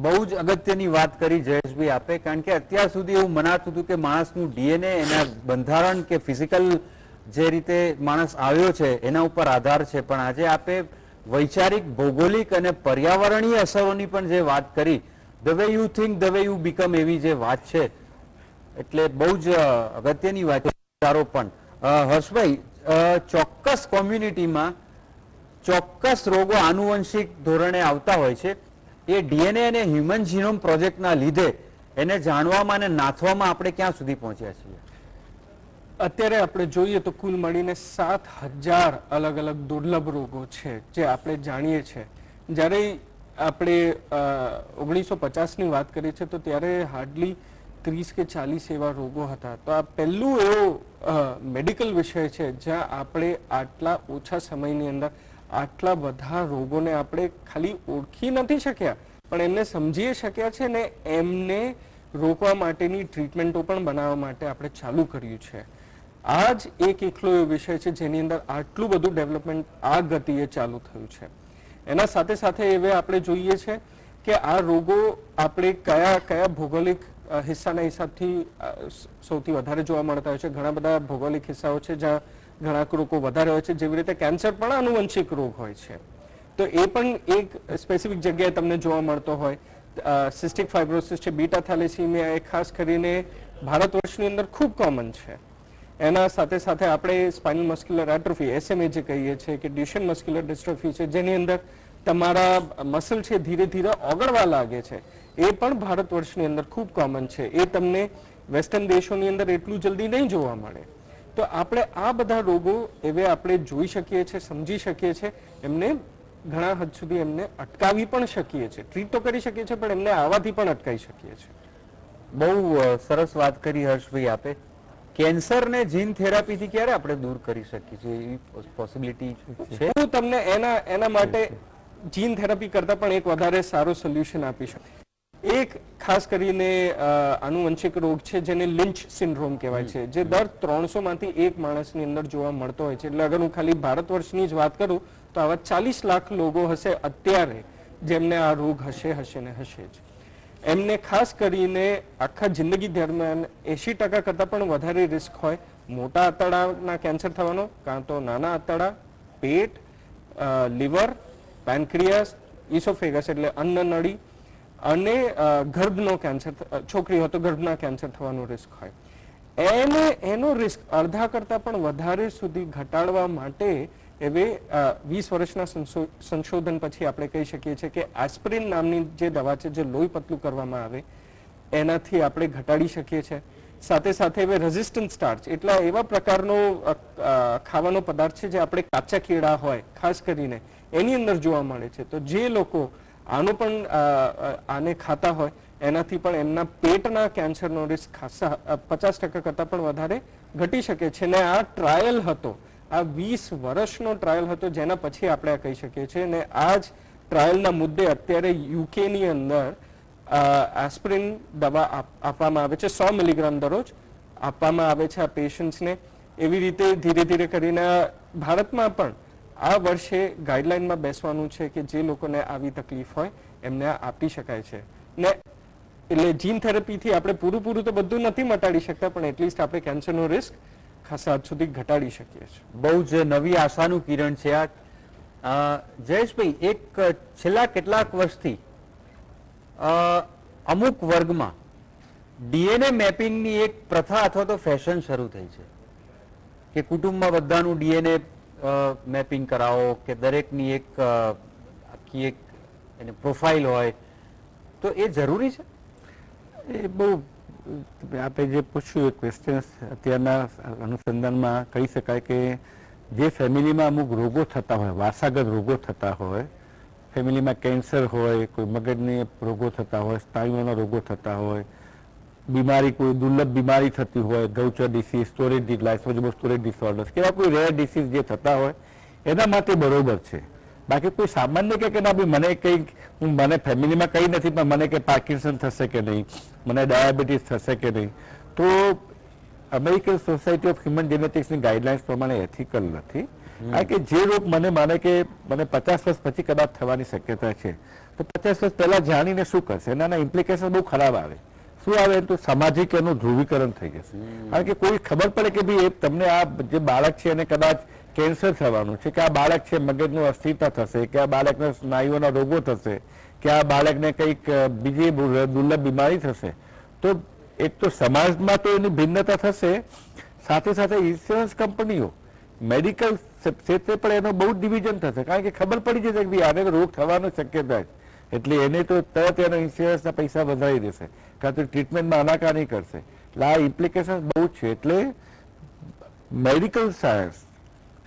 બહુ જ અગત્યની વાત કરી જયેશભાઈ આપે, કારણ કે અત્યાર સુધી એવું મનાતું હતું કે માણસનું ડીએનએ એના બંધારણ કે ફિઝિકલ જે રીતે માણસ આવ્યો છે એના ઉપર આધાર છે, પણ આજે આપે વૈચારિક, ભૌગોલિક અને પર્યાવરણીય અસરોની પણ જે વાત કરી, the way you think the way you become, એવી જે વાત છે, એટલે બહુ જ અગત્યની વાત છે. પણ હર્ષભાઈ, ચોક્કસ કોમ્યુનિટીમાં ચોક્કસ રોગો આનુવંશિક ધોરણે આવતા હોય છે. એ ડીએનએ અને હ્યુમન જીનોમ પ્રોજેક્ટના લીધે એને જાણવામાં અને નાથવામાં આપણે ક્યાં સુધી પહોંચ્યા છીએ? અત્યારે આપણે જોઈએ તો કુલ મળીને 7,000 અલગ અલગ દુર્લભ રોગો છે જે આપણે જાણીએ છીએ. જ્યારે આપણે 1950ની વાત કરીએ છીએ તો ત્યારે હાર્ડલી 30 કે 40 એવા રોગો હતા. તો આ પહેલું એવો મેડિકલ વિષય છે જ્યાં આપણે આટલા ઓછા સમયની અંદર આટલા બધા રોગોને આપણે ખાલી ઓળખી નથી શક્યા, પણ એમને સમજી શક્યા છે ને એમને રોકવા માટેની ટ્રીટમેન્ટો પણ બનાવવા માટે આપણે ચાલુ કર્યું છે. આ જ એક એકલો એવો વિષય છે જેની અંદર આટલું બધું ડેવલપમેન્ટ આ ગતિએ ચાલુ થયું છે. એના સાથે સાથે હવે આપણે જોઈએ છે કે આ રોગો આપણે કયા કયા ભૌગોલિક હિસ્સાના હિસાબથી સૌથી વધારે જોવા મળતા હોય છે. ઘણા બધા ભૌગોલિક હિસ્સાઓ છે જ્યાં ઘણા રોગો વધારે હોય છે. જેવી રીતે કેન્સર પણ આનુવંશિક રોગ હોય છે, તો એ પણ એક સ્પેસિફિક જગ્યાએ તમને જોવા મળતો હોય. સિસ્ટિક ફાઇબ્રોસિસ છે, બીટા થેલેસીમિયા, એ ખાસ કરીને ભારત વર્ષની અંદર ખૂબ કોમન છે. એના સાથે સાથે આપણે સ્પાઇનલ મસ્ક્યુલર એટ્રોફી, SMA જે કહીએ છીએ, કે ડ્યુશેન મસ્ક્યુલર ડિસ્ટ્રોફી છે, જેની અંદર તમારા મસલ છે ધીરે ધીરે ઓગળવા લાગે છે, એ પણ ભારત વર્ષની અંદર ખૂબ કોમન છે. એ તમને વેસ્ટર્ન દેશોની અંદર એટલું જલ્દી નહીં જોવા મળે. તો આપણે આ બધા રોગો હવે આપણે જોઈ શકીએ છીએ, સમજી શકીએ છીએ, એમને ઘણા હદ સુધી એમને અટકાવી પણ શકીએ છીએ. ટ્રીટ તો કરી શકીએ છીએ, પણ એમને આવવાથી પણ અટકાવી શકીએ છીએ. બહુ સરસ વાત કરી હર્ષભાઈ આપે. કેન્સરને જીન થેરાપીથી ક્યારે આપણે દૂર કરી શકીએ છીએ, એવી પોસિબિલિટી છે? હું તમને એના માટે જીન થેરાપી કરતા પણ એક વધારે સારો સોલ્યુશન આપી શકું. એક ખાસ કરીને આનુવંશિક રોગ છે જેને લિંચ સિન્ડ્રોમ કહેવાય છે, જે દર 300 માંથી એક માણસની અંદર જોવા મળતો હોય છે. એટલે અગર હું ખાલી ભારત વર્ષની જ વાત કરું તો આવા 40 લાખ લોકો હશે અત્યારે જેમને આ રોગ હશે ને હશે જ. એમને ખાસ કરીને આખા જિંદગી દરમિયાન 80% કરતાં પણ વધારે રિસ્ક હોય મોટા આંતરડાના કેન્સર થવાનો, કાં તો નાના આંતરડા, પેટ, લીવર, પેનક્રિયાસ, ઇસોફેગસ એટલે અન્ન નળી, અને ગર્ભનો કેન્સર, છોકરી હોય તો ગર્ભના કેન્સર થવાનો રિસ્ક હોય. એનો રિસ્ક અડધા કરતાં પણ વધારે સુધી ઘટાડવા માટે હવે 20 વર્ષના સંશોધન પછી આપણે કહી શકીએ છીએ કે એસ્પિરિન નામની જે દવા છે જે લોહી પતલું કરવામાં આવે એનાથી આપણે ઘટાડી શકીએ છીએ. સાથે સાથે હવે રેઝિસ્ટન્ટ સ્ટાર્ચ એટલા એવા પ્રકારનો ખાવાનો પદાર્થ છે જે આપણે કાચા કેળા હોય ખાસ કરીને એની અંદર જોવા મળે છે. તો જે લોકો આને ખાતા હોય એનાથી પણ એમના પેટના કેન્સરનો રિસ્ક ખાસા 50% કરતાં પણ વધારે ઘટી શકે છે. ને આ ટ્રાયલ હતો, આ 20 વર્ષનો ટ્રાયલ હતો, જેના પછી આપણે આ કહી શકીએ છીએ. ને આ જ ટ્રાયલના મુદ્દે અત્યારે યુકેની અંદર એસ્પિરિન દવા આપવામાં આવે છે, 100 મિલીગ્રામ દરરોજ આપવામાં આવે છે આ પેશન્ટ્સને. એવી રીતે ધીરે ધીરે કરીને ભારતમાં પણ આ વર્ષે ગાઈડલાઈનમાં બેસવાનું છે કે જે લોકોને આવી તકલીફ હોય એમને આપી શકાય છે. ને એટલે જીન થેરાપીથી આપણે પૂરું તો બધું નથી મટાડી શકતા, પણ એટલીસ્ટ આપણે કેન્સરનો રિસ્ક ખાસા હદ સુધી ઘટાડી શકીએ છીએ. બહુ જ નવી આશાનું કિરણ છે આ. જયેશભાઈ, એક છેલ્લા કેટલાક વર્ષથી અમુક વર્ગમાં ડીએનએ મેપિંગની એક પ્રથા અથવા તો ફેશન શરૂ થઈ છે કે કુટુંબમાં બધાનું ડીએનએ મેપિંગ કરાવો, કે દરેકની એક આખી એક એને પ્રોફાઇલ હોય, તો એ જરૂરી છે? એ બહુ આપણે જે પૂછ્યું એ ક્વેશ્ચન અત્યારના અનુસંધાનમાં કહી શકાય કે જે ફેમિલીમાં અમુક રોગો થતા હોય, વારસાગત રોગો થતા હોય, ફેમિલીમાં કેન્સર હોય, કોઈ મગજની રોગો થતા હોય, સ્નાયુઓના રોગો થતા હોય, બીમારી કોઈ દુર્લભ બીમારી થતી હોય, ગૌચર ડિસીઝ, સ્ટોરેજ લાઇસોસોમલ સ્ટોરેજ ડિસઓર્ડર્સ, કેવા કોઈ રેર ડિસીઝ જે થતા હોય એના માટે બરોબર છે. બાકી કોઈ સામાન્ય કે ના ભાઈ મને કંઈક મને ફેમિલીમાં કંઈ નથી પણ મને કે પાર્કિન્સન થશે કે નહીં, મને ડાયાબિટીસ થશે કે નહીં, તો અમેરિકન સોસાયટી ઓફ હ્યુમન જેનેટિક્સની ગાઈડલાઇન્સ પ્રમાણે એથિકલ નથી. કારણ કે જે રોગ મને માને કે મને 50 વર્ષ પછી કદાચ થવાની શક્યતા છે, તો 50 વર્ષ પહેલા જાણીને શું કરશે? એના ઇમ્પ્લિકેશન બહુ ખરાબ આવે. શું આવે તો સામાજિક એનું ધ્રુવીકરણ થઈ જશે. કારણ કે કોઈ ખબર પડે કે ભાઈ તમને આ જે બાળક છે એને કદાચ કેન્સર થવાનું છે, કે આ બાળક છે મગજનું અસ્થિરતા થશે, કે આ બાળકને સ્નાયુઓના રોગો થશે, કે આ બાળકને કંઈક બીજી દુર્લભ બીમારી થશે, તો એક તો સમાજમાં તો એની ભિન્નતા થશે, સાથે સાથે ઇન્સ્યોરન્સ કંપનીઓ મેડિકલ ક્ષેત્રે પણ એનો બહુ ડિવિઝન થશે, કારણ કે ખબર પડી જશે કે ભાઈ આને રોગ થવાનો શક્યતા છે, એટલે એને તો તરત એનો ઇન્સ્યોરન્સના પૈસા વધારી દેશે, કાં તો ટ્રીટમેન્ટમાં આનાકાની કરશે. એટલે આ ઇમ્પ્લિકેશન બહુ જ છે. એટલે મેડિકલ સાયન્સ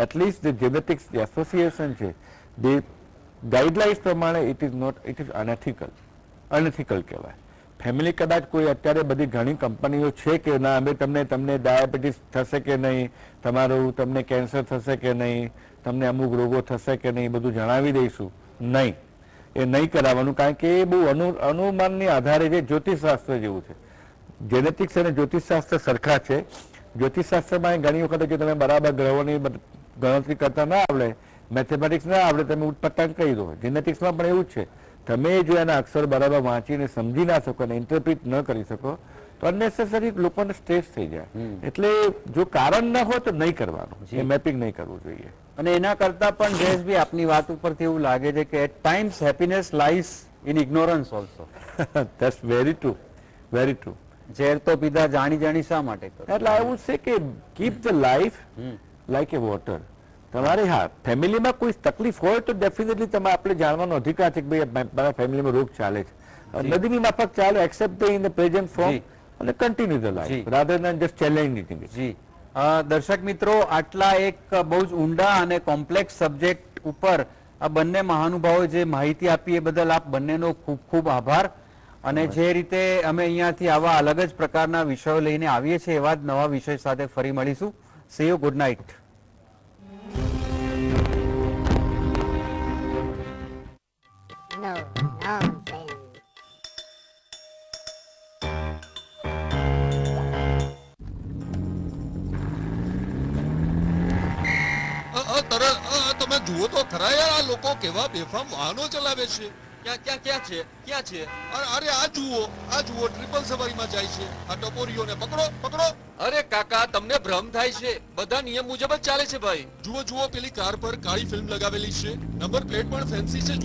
એટલીસ્ટ જે જેનેટિક્સ એસોસિએશન છે, જે ગાઈડલાઇન્સ પ્રમાણે ઇટ ઇઝ અનએથિકલ કહેવાય. ફેમિલી કદાચ કોઈ અત્યારે બધી ઘણી કંપનીઓ છે કે ના અમે તમને ડાયાબિટીસ થશે કે નહીં, તમને કેન્સર થશે કે નહીં, તમને અમુક રોગો થશે કે નહીં, બધું જણાવી દઈશું. નહીં, એ નહીં કરાવવાનું, કારણ કે એ બહુ અનુમાનની આધારે જે જ્યોતિષશાસ્ત્ર જેવું છે. જેનેટિક્સ અને જ્યોતિષશાસ્ત્ર સરખા છે. જ્યોતિષશાસ્ત્રમાં ઘણી વખત જો તમે બરાબર ગ્રહોની ગણતરી કરતા ના આવડે, મેથેમેટિક્સ ના આવડે, તમે ઉટપટાંગ કહી દો. જેનેટિક્સમાં પણ એવું જ છે, તમે જો એના અક્ષર બરાબર વાંચીને સમજી ના શકો અને ઇન્ટરપ્રિટ ન કરી શકો તો અનનેસેસરી લોકોને સ્ટ્રેસ થઈ જાય. એટલે જો કારણ ના હોય તો નહીં કરવાનું, એ મેપિંગ નહીં કરવું જોઈએ. અને એના કરતા પણ જયેશભાઈ આપની વાત ઉપરથી એવું લાગે છે કે at times happiness lies in ignorance also. That's very true, very true. ઝેર તો પીધા જાણી શા માટે કરો? એટલે એવું છે કે keep the life like A water. તમારે હા ફેમિલીમાં કોઈ તકલીફ હોય તો ડેફિનેટલી તમે આપણે જાણવાનો અધિકાર છે કે ભાઈ મારા ફેમિલીમાં રોગ ચાલે છે, નદીની માફક ચાલે, accept in the present form અને continue the life rather than just challenging it. જી દર્શક મિત્રો, આટલા એક બહુ જ ઊંડા અને કોમ્પ્લેક્સ સબ્જેક્ટ ઉપર આ બંને મહાનુભાવો જે માહિતી આપી એ બદલ આપ બંનેનો ખૂબ ખૂબ આભાર. અને જે રીતે અમે અહીંયાથી આવા અલગ જ પ્રકારના વિષયો લઈને આવીએ છીએ એવા જ નવા વિષય સાથે ફરી મળીશું. C you, good night. No nonsense. તમે જુઓ તો ખરા યાર, આ લોકો કેવા બેફામ વાહનો ચલાવે છે. ક્યાં છે? અરે આ જુઓ ટ્રિપલ સવારીમાં જાય છે. આ ટપોરીઓને પકડો. અરે કાકા, તમને ભ્રમ થાય છે, બધા નિયમ મુજબ જ ચાલે છે ભાઈ. જુઓ પેલી કાર પર કાળી ફિલ્મ લગાવેલી છે, નંબર પ્લેટ પણ ફેન્સી છે.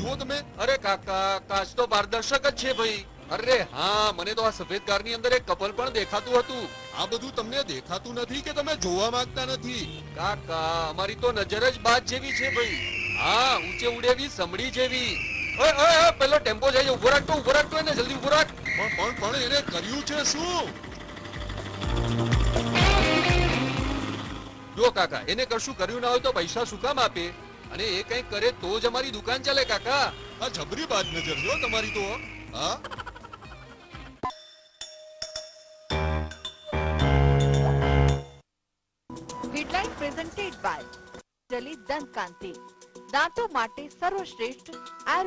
જુઓ તમે. અરે કાકા, કાચ તો પારદર્શક જ છે ભાઈ. અરે હા, મને તો આ સફેદ કારની અંદર એક કપલ પણ દેખાતું હતું. આ બધું તમને દેખાતું નથી કે તમે જોવા માંગતા નથી? કાકા, અમારી તો નજર જ બાજ જેવી છે ભાઈ. હા, ઊંચે ઉડેવી સમડી જેવી. ઓય પેલો ટેમ્પો જાય, ઉભો રાખતો એને, જલ્દી ઉભો રાખ. પણ એને કર્યું છે શું? જો કાકા, એને કશું કર્યું ના હોય તો પૈસા શું કામ આપે? અને એ કંઈક કરે તો જ અમારી દુકાન ચાલે કાકા. આ જબરી બાજ નજર જો તમારી તો. હા, હેડલાઇન પ્રેઝન્ટેડ બાય જલી દંત કાંતિ, દાંતો માટે સર્વશ્રેષ્ઠ આયુર્વેદ.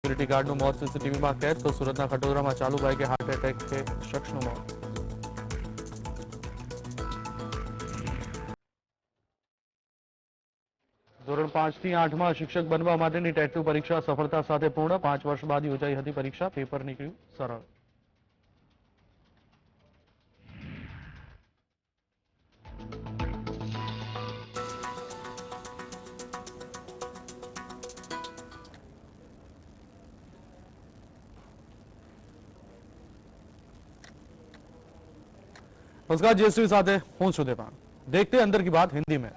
સિક્યુરિટી ગાર્ડનું મોત સીસીટીવીમાં કેદ. તો સુરતના ખટોદરામાં ચાલુ બાઇકે હાર્ટ એટેકથી શખ્સનું મોત. ધોરણ 5 થી 8માં શિક્ષક બનવા માટેની ટેટ 2 પરીક્ષા સફળતા સાથે પૂર્ણ. 5 વર્ષ બાદ યોજાઈ હતી પરીક્ષા. પેપર નીકળ્યું સરળ. नमस्कार जयश्री साथ है हूं सुदेपान। देखते हैं अंदर की बात हिंदी में।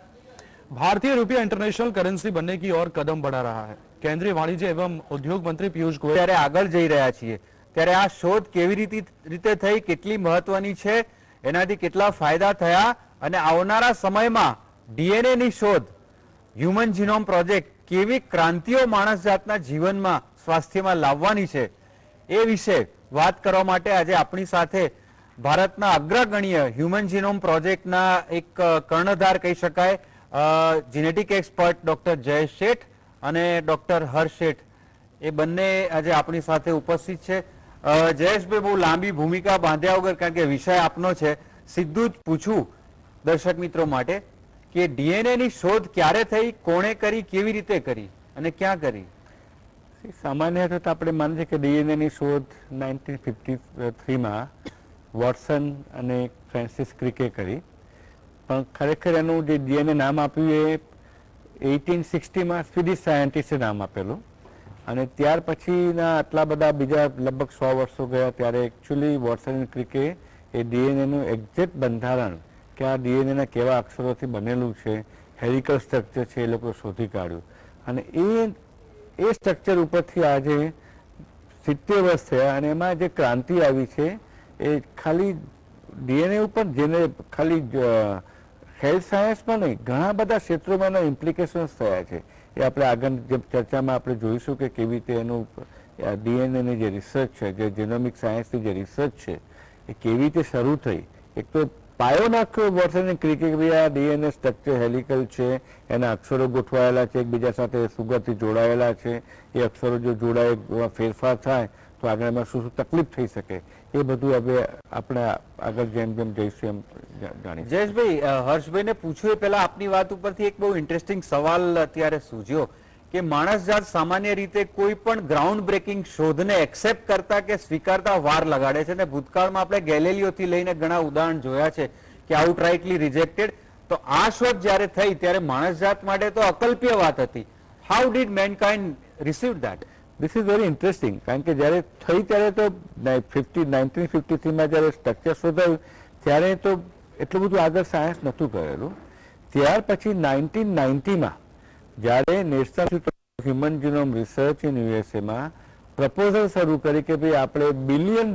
भारतीय रुपया इंटरनेशनल करेंसी बनने की ओर कदम बढ़ा रहा है। केंद्रीय वाणिज्य एवं उद्योग मंत्री पीयूष गोयल ત્યારે આગળ જઈ રહ્યા છીએ ત્યારે આ શોધ કેવી રીતે થઈ, કેટલી મહત્વની છે, એનાથી કેટલા ફાયદા થયા અને આવનારા સમયમાં ડીએનએ ની શોધ, હ્યુમન જીનોમ પ્રોજેક્ટ કેવી ક્રાંતિઓ માણસ જાતના જીવનમાં, સ્વાસ્થ્યમાં લાવવાની છે એ વિશે વાત કરવા માટે આજે આપણી સાથે ભારતના અગ્રગણ્ય હ્યુમન જીનોમ પ્રોજેક્ટના એક કર્ણધાર કહી શકાય, જીનેટિક એક્સપર્ટ ડોક્ટર જયેશ શેઠ અને ડોક્ટર હર્ષ શેઠ, એ બંને આજે આપણી સાથે ઉપસ્થિત છે। જયેશભાઈ, બહુ લાંબી ભૂમિકા બાંધ્યા વગર, કારણ કે વિષય આપનો છે, સીધું જ પૂછું દર્શક મિત્રો માટે કે ડીએનએ ની શોધ ક્યારે થઈ, કોણે કરી, કેવી રીતે કરી અને ક્યાં કરી? સામાન્ય રીતે આપણે માનીએ કે ડીએનએ ની શોધ 1953માં વોટસન અને ફ્રાન્સિસ ક્રિકે કરી, પણ ખરેખર એનું જે ડીએનએ નામ આપ્યું એ 1860માં સ્વીડિશ સાયન્ટિસ્ટે નામ આપેલું, અને ત્યાર પછીના આટલા બધા બીજા લગભગ 100 વર્ષો ગયા ત્યારે એકચ્યુઅલી વોટસન અને ક્રિકે એ ડીએનએનું એક્ઝેક્ટ બંધારણ કે આ ડીએનએના કેવા અક્ષરોથી બનેલું છે, હેલિકલ સ્ટ્રક્ચર છે, એ લોકો શોધી કાઢ્યું, અને એ સ્ટ્રક્ચર ઉપરથી આજે 70 વર્ષ થયા અને એમાં જે ક્રાંતિ આવી છે એ ખાલી ડીએનએ ઉપર, જેને ખાલી હેલ્થ સાયન્સમાં નહીં ઘણા બધા ક્ષેત્રોમાં એના ઇમ્પ્લિકેશન્સ થયા છે। એ આપણે આગળ જે ચર્ચામાં આપણે જોઈશું કે કેવી રીતે એનું ડીએનએની જે રિસર્ચ છે, જે જીનોમિક સાયન્સની જે રિસર્ચ છે એ કેવી રીતે શરૂ થઈ। એક તો પાયો નાખ્યો વોટસન ક્રિકે, આ ડીએનએ સ્ટ્રક્ચર હેલિકલ છે, એના અક્ષરો ગોઠવાયેલા છે, એકબીજા સાથે સુગરથી જોડાયેલા છે, એ અક્ષરો જો જોડાય ફેરફાર થાય તો આગળ એમાં શું શું તકલીફ થઈ શકે, એ બધું હવે આપણે આગળ જેમ જેમ જઈશું એમ જાણીશું। જયેશભાઈ, હર્ષભાઈને પૂછ્યું એ પહેલા આપની વાત ઉપરથી એક બહુ ઇન્ટરેસ્ટિંગ સવાલ અત્યારે સૂજ્યો કે માણસ જાત સામાન્ય રીતે કોઈ પણ ગ્રાઉન્ડ બ્રેકિંગ શોધને એક્સેપ્ટ કરતા કે સ્વીકારતા વાર લગાડે છે, અને ભૂતકાળમાં આપણે ગેલેલિયોથી લઈને ઘણા ઉદાહરણ જોયા છે કે આઉટરાઇટલી રિજેક્ટેડ। તો આ શોધ જ્યારે થઈ ત્યારે માણસ જાત માટે તો અકલ્પ્ય વાત હતી। How did mankind receive that? This is very interesting, કારણ કે જ્યારે થઈ ત્યારે તો 1953માં જ્યારે સ્ટ્રક્ચર શોધાયું ત્યારે તો એટલું બધું આગળ સાયન્સ નહોતું કરેલું। ત્યાર પછી 1990માં જ્યારે national human genome research in યુએસએમાં પ્રપોઝલ શરૂ કરી કે ભાઈ આપણે $1 બિલિયન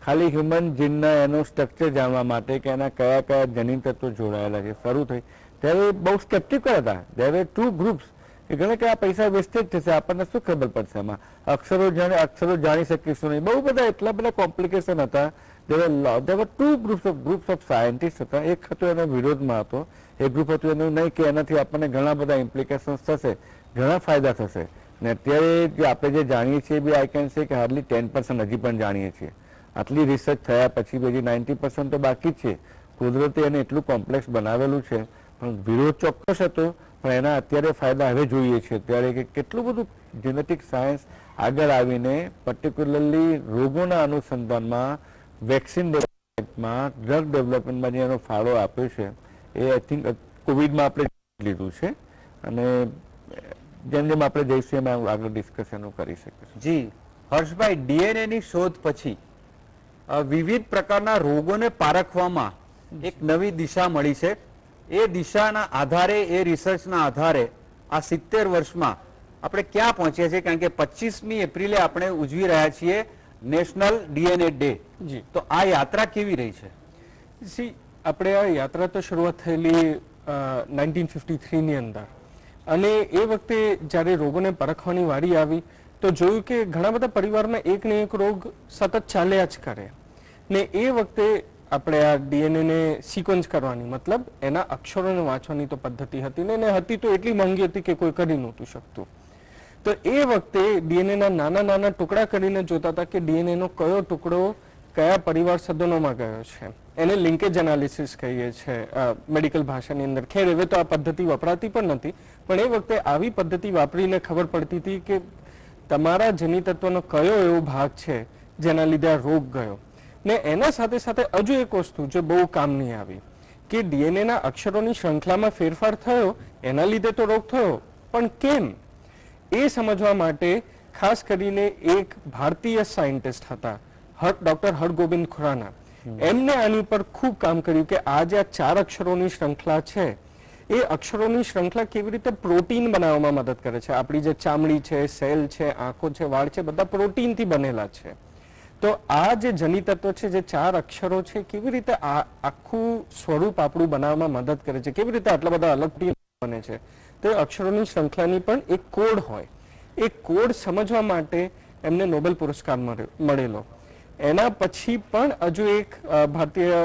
ખાલી હ્યુમન જીનના એનું સ્ટ્રક્ચર જાણવા માટે કે એના કયા કયા જનીન તત્વો જોડાયેલા છે શરૂ થઈ, ત્યારે બહુ સ્કેપ્ટિકલ હતા। there were two groups કે ગણે કે આ પૈસા વેસ્ટેજ થશે, આપણને શું ખબર પડશે એમાં, અક્ષરો જાણી શકીશું નહીં, બહુ બધા એટલા બધા કોમ્પ્લિકેશન હતા। there were two groups of scientists હતા। એક હતો એના વિરોધમાં હતો, એક ગ્રુપ હતું એનું નહીં કે એનાથી આપણને ઘણા બધા ઇમ્પ્લિકેશન્સ થશે, ઘણા ફાયદા થશે, ને અત્યારે જે આપણે જે જાણીએ છીએ બી આઈ કેન સે કે હાર્ડલી 10% હજી પણ જાણીએ છીએ। આટલી રિસર્ચ થયા પછી હજી 90% તો બાકી જ છે। કુદરતે એને એટલું કોમ્પ્લેક્સ બનાવેલું છે, પણ વિરોધ ચોક્કસ હતો, પણ એના અત્યારે ફાયદા હવે જોઈએ છે ત્યારે કે કેટલું બધું જેનેટિક સાયન્સ આગળ આવીને પર્ટિક્યુલરલી રોગોના અનુસંધાનમાં, વેક્સિન ડેવલપમેન્ટમાં, ડ્રગ ડેવલપમેન્ટમાં જે એનો ફાળો આપ્યો છે એ આઈ થિંક કોવિડમાં આપણે લીધું છે, અને જેમ જેમ આપણે જઈશું એમાં આગળ ડિસ્કશનો કરી શકીશું। જી હર્ષભાઈ, ડીએનએ ની શોધ પછી વિવિધ પ્રકારના રોગોને પારખવામાં એક નવી દિશા મળી છે। એ દિશાના આધારે, એ રિસર્ચના આધારે આ 70 વર્ષમાં આપણે ક્યાં પહોંચ્યા છીએ? કારણ કે 25મી એપ્રિલે આપણે ઉજવી રહ્યા છીએ નેશનલ ડીએનએ ડે। તો આ યાત્રા કેવી રહી છે? આપણે આ યાત્રા તો શરૂઆત થયેલી 1953 ની અંદર, અને એ વખતે જ્યારે રોગોને પરખવાની વારી આવી તો જોયું કે ઘણા બધા પરિવારના એક ને એક રોગ સતત ચાલ્યા જ કરે, ને એ વખતે આપણે આ ડીએનએ ને સિક્વન્સ કરવાની, મતલબ એના અક્ષરોને વાંચવાની તો પદ્ધતિ હતી ને, એને હતી તો એટલી મોંઘી હતી કે કોઈ કરી નહોતું શકતું। તો એ વખતે ડીએનએ ના નાના નાના ટુકડા કરીને જોતા હતા કે ડીએનએ નો કયો ટુકડો કયા પરિવાર સદનોમાં ગયો છે, એને લિંકેજ એનાલિસિસ કહીએ છીએ મેડિકલ ભાષાની અંદર। ખેર હવે તો આ પદ્ધતિ વપરાતી પણ નથી, પણ એ વખતે આવી પદ્ધતિ વાપરીને ખબર પડતી હતી કે તમારા જની તત્વનો કયો એવો ભાગ છે જેના લીધે આ રોગ ગયો। ને એના સાથે સાથે હજુ એક વસ્તુ જે બહુ કામની આવી કે ડીએનએ ના અક્ષરોની શ્રૃંખલામાં ફેરફાર થયો, એના લીધે તો રોગ થયો, પણ કેમ એ સમજવા માટે ખાસ કરીને એક ભારતીય સાયન્ટિસ્ટ હતા, ડોક્ટર હરગોબિંદ ખુરાના। એમને આની પર ખૂબ કામ કર્યું કે આ જે 4 અક્ષરોની શ્રૃંખલા છે એ અક્ષરોની શ્રૃંખલા કેવી રીતે પ્રોટીન બનાવવામાં મદદ કરે છે. આપણી જે ચામડી છે, સેલ છે, આંખો છે, વાળ છે, બધા પ્રોટીનથી બનેલા છે. તો આ જે જનિત તત્વ છે, જે 4 અક્ષરો છે, કેવી રીતે આખું સ્વરૂપ આપણું બનાવવામાં મદદ કરે છે, કેવી રીતે આટલા બધા અલગ બને છે. તો એ અક્ષરોની શ્રૃંખલાની પણ એક કોડ હોય. એ કોડ સમજવા માટે એમને નોબેલ પુરસ્કાર મળેલો. એના પછી પણ હજુ એક ભારતીય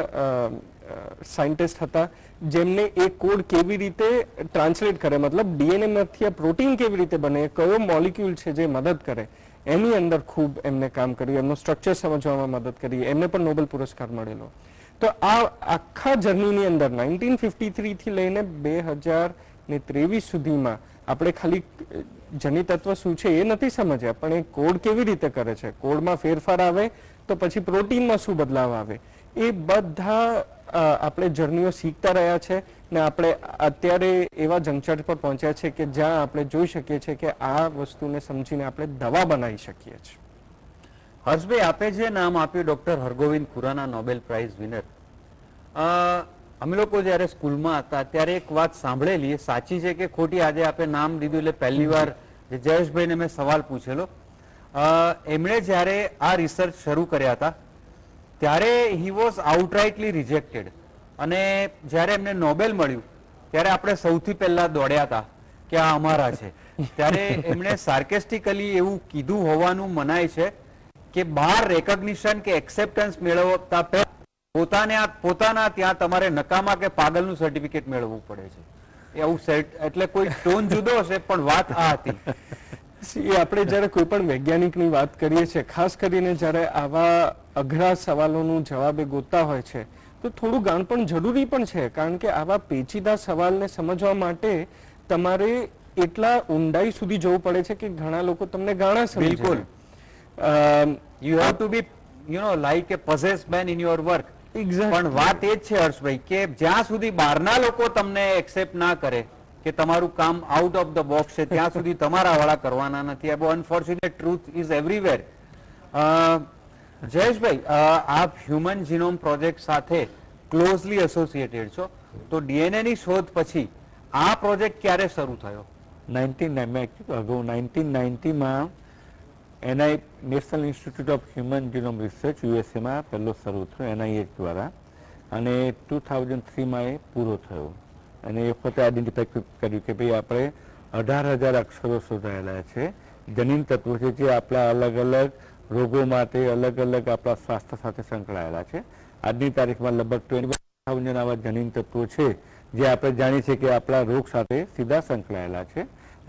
સાયન્ટિસ્ટ હતા જેમને એ કોડ કેવી રીતે ટ્રાન્સલેટ કરે, મતલબ ડીએનએ માંથી પ્રોટીન કેવી રીતે બને, કયો મોલિક્યુલ છે જે મદદ કરે, એની અંદર ખૂબ એમને કામ કર્યું, એમનું સ્ટ્રક્ચર સમજવામાં મદદ કરી. એમને પણ નોબેલ પુરસ્કાર મળેલો. તો આ આખા જર્નીની અંદર 1953 થી લઈને 2023 સુધીમાં આપણે ખાલી જનિત તત્વ શું છે એ નથી સમજ્યા, પણ એ કોડ કેવી રીતે કરે છે, કોડમાં ફેરફાર આવે તો પછી પ્રોટીનમાં શું બદલાવ આવે, એ બધા આપણે જર્નીઓ શીખતા રહ્યા છે ને આપણે અત્યારે એવા જંકશન પર પહોંચ્યા છે કે જ્યાં આપણે જોઈ શકીએ છીએ કે આ વસ્તુને સમજીને આપણે દવા બનાવી શકીએ છીએ. હર્ષભાઈ, આપે જે નામ આપ્યું doctor Hargobind Khorana Nobel prize winner, અમે લોકો જયારે સ્કૂલમાં હતા ત્યારે એક વાત સાંભળેલી, સાચી છે કે ખોટી, આજે આપે નામ દીધું એટલે પહેલી વાર જે જયેશભાઈને મેં સવાલ પૂછેલો, એમણે જયારે આ રિસર્ચ શરૂ કર્યા હતા ત્યારે હી વોઝ આઉટરાઇટલી રિજેક્ટેડ, અને જયારે એમને નોબેલ મળ્યું ત્યારે આપણે સૌથી પહેલા દોડ્યા હતા કે આ અમારા છે. ત્યારે એમણે સાર્કેસ્ટિકલી એવું કીધું હોવાનું મનાય છે કે બહાર રેકોગ્નિશન કે એક્સેપ્ટન્સ મેળવતા પહેલા પોતાના ત્યાં તમારે નકામા કે પાગલનું સર્ટિફિકેટ મેળવવું પડે છે. એવું એટલે કોઈ ટોન જુદો હશે પણ વાત આ હતી. આપણે જયારે કોઈ પણ વૈજ્ઞાનિકની વાત કરીએ છીએ, ખાસ કરીને જયારે આવા અઘરા સવાલોનું જવાબ ગોતતા હોય છે તો થોડું ગાણ પણ જરૂરી પણ છે, કારણ કે આવા પેચીદા સવાલને સમજવા માટે તમારે એટલા ઊંડાઈ સુધી જવું પડે છે કે ઘણા લોકો તમને ગાણા સમજે. બિલકુલ, you have to be like a possessed man in your work. પણ વાત એ જ છે હર્ષભાઈ કે જ્યાં સુધી બહારના લોકો તમને એક્સેપ્ટ ના કરે કે તમારું કામ આઉટ ઓફ ધ બોક્સ છે, ત્યાં સુધી તમારા વાળા કરવાના નથી. આ બહુ unfortunate truth is everywhere. Jayeshbhai, આપ હ્યુમન જીનોમ પ્રોજેક્ટ સાથે ક્લોઝલી એસોસિએટેડ છો, તો ડીએનએ ની શોધ પછી આ પ્રોજેક્ટ ક્યારે શરૂ થયો? 1990માં NI national institute of human genome research યુએસએમાં પહેલો શરૂ થયો એનઆઈએચ દ્વારા, અને 2003માં એ પૂરો થયો. અને એ વખતે આઈડેન્ટિફાઈ કર્યું કે ભાઈ આપણે 18,000 અક્ષરો શોધાયેલા છે, જનીન તત્વો છે જે આપણા અલગ અલગ રોગો માટે અલગ અલગ આપણા સ્વાસ્થ્ય સાથે સંકળાયેલા છે. આજની તારીખમાં લગભગ 21,000 આવા જનીન તત્વો છે જે આપણે જાણીએ છીએ કે આપણા રોગ સાથે સીધા સંકળાયેલા છે.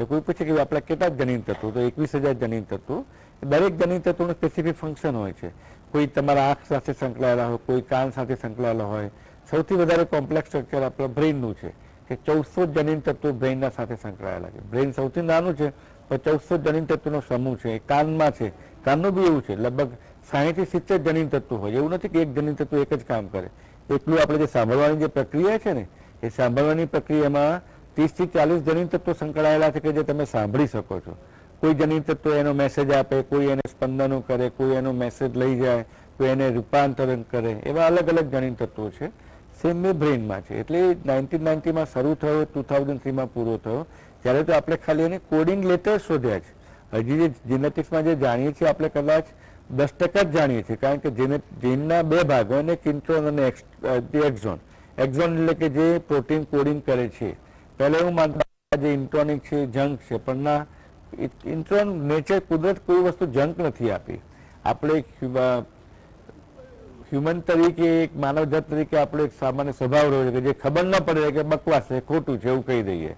કોઈ પૂછે કે આપણા કેટલા જનીન તત્વો, તો 21,000 જનીન તત્વો. દરેક જનીન તત્વોનું સ્પેસિફિક ફંક્શન હોય છે. કોઈ તમારા આંખ સાથે સંકળાયેલા હોય, કોઈ કાન સાથે સંકળાયેલા હોય. સૌથી વધારે કોમ્પ્લેક્સ સ્ટ્રક્ચર આપણા બ્રેઇનનું છે કે 1400 જનીન તત્વો બ્રેઇનના સાથે સંકળાયેલા છે. બ્રેઇન સૌથી નાનું છે પણ 1400 જનીન તત્વોનો સમૂહ છે. કાનમાં છે, કાનનું બી એવું છે, લગભગ 60 થી 70 જનીન તત્વો હોય. એવું નથી કે એક જનીન તત્વ એક જ કામ કરે. એટલું આપણે જે સાંભળવાની જે પ્રક્રિયા છે ને, એ સાંભળવાની પ્રક્રિયામાં 30 થી 40 જનીન તત્વો સંકળાયેલા છે કે જે તમે સાંભળી શકો છો. કોઈ જનીન તત્વ એનો મેસેજ આપે, કોઈ એને સ્પંદનો કરે, કોઈ એનો મેસેજ લઈ જાય, કોઈ એને રૂપાંતરણ કરે. એવા અલગ અલગ જનીન તત્વો છે. સેમ એ બ્રેઇનમાં છે. એટલે 1990માં શરૂ થયો, 2003માં પૂરો થયો. ત્યારે તો આપણે ખાલી એને કોડિંગ લેટર શોધ્યા છે. હજી જે જીનેટિક્સમાં જે જાણીએ છીએ આપણે કદાચ 10% જ જાણીએ છીએ, કારણ કે જીનના બે ભાગ હોય ને, એક ઇન્ટ્રોન અને એક્ઝોન. એક્ઝોન એટલે કે જે પ્રોટીન કોડિંગ કરે છે. પહેલા એવું માનતા જે ઇન્ટ્રોનિક છે જંક છે, પણ ના, ઇન્ટ્રોન નેચર કુદરત કોઈ વસ્તુ જંક નથી આપી. આપણે હ્યુમન તરીકે, એક માનવ જાત તરીકે આપણે એક સામાન્ય સ્વભાવ રહ્યો છે કે જે ખબર ન પડે કે બકવાસ છે, ખોટું છે એવું કહી દઈએ.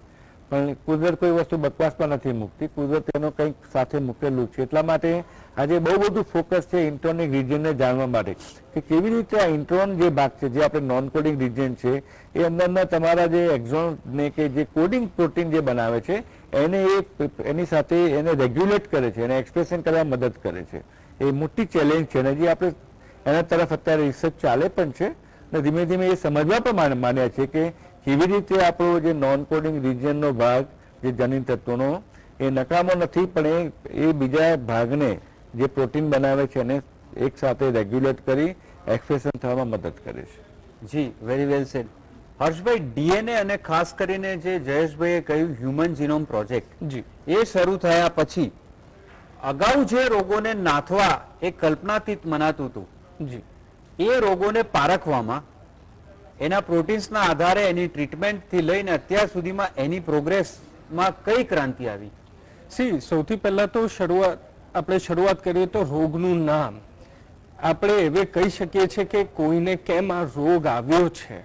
પણ કુદરત કોઈ વસ્તુ બકવાસમાં નથી મૂકતી, કુદરત એનો કંઈક સાથે મૂકેલું છે. એટલા માટે આજે બહુ બધું ફોકસ છે ઇન્ટ્રોનિક રિજિયનને જાણવા માટે કે કેવી રીતે આ ઇન્ટ્રોન જે ભાગ છે, જે આપણે નોન કોડિંગ રિજિયન છે, એ અંદરના તમારા જે એક્ઝોનને કે જે કોડિંગ પ્રોટીન જે બનાવે છે એને એની સાથે એને રેગ્યુલેટ કરે છે, એને એક્સપ્રેશન કરવા મદદ કરે છે. એ મોટી ચેલેન્જ છે અને જે આપણે એના તરફ અત્યારે રિસર્ચ ચાલે પણ છે અને ધીમે ધીમે એ સમજવા પણ માન્યા છે કે કેવી રીતે આપણો જે નોન કોડિંગ રિજિયનનો ભાગ જે જનીન તત્વોનો એ નકામો નથી, પણ એ બીજા ભાગને જે પ્રોટીન બનાવે છે એને એક સાથે રેગ્યુલેટ કરી એક્સપ્રેશન થવામાં મદદ કરે છે. જી, very well said. Harshbhai, DNA અને ખાસ કરીને જે જયેશભાઈએ કહ્યું હ્યુમન જીનોમ પ્રોજેક્ટ, જી એ શરૂ થયા પછી અગાઉ જે રોગોને નાથવા એ કલ્પનાતીત મનાતું હતું, જી એ રોગોને પારખવામાં એના પ્રોટીન્સના આધારે એની ટ્રીટમેન્ટથી લઈને અત્યાર સુધીમાં એની પ્રોગ્રેસમાં કઈ ક્રાંતિ આવી? સૌથી પહેલા તો શરૂઆત કરીએ તો રોગનું નામ. આપણે એવે કહી શકીએ છીએ કે કોઈને કેમ આ રોગ આવ્યો છે,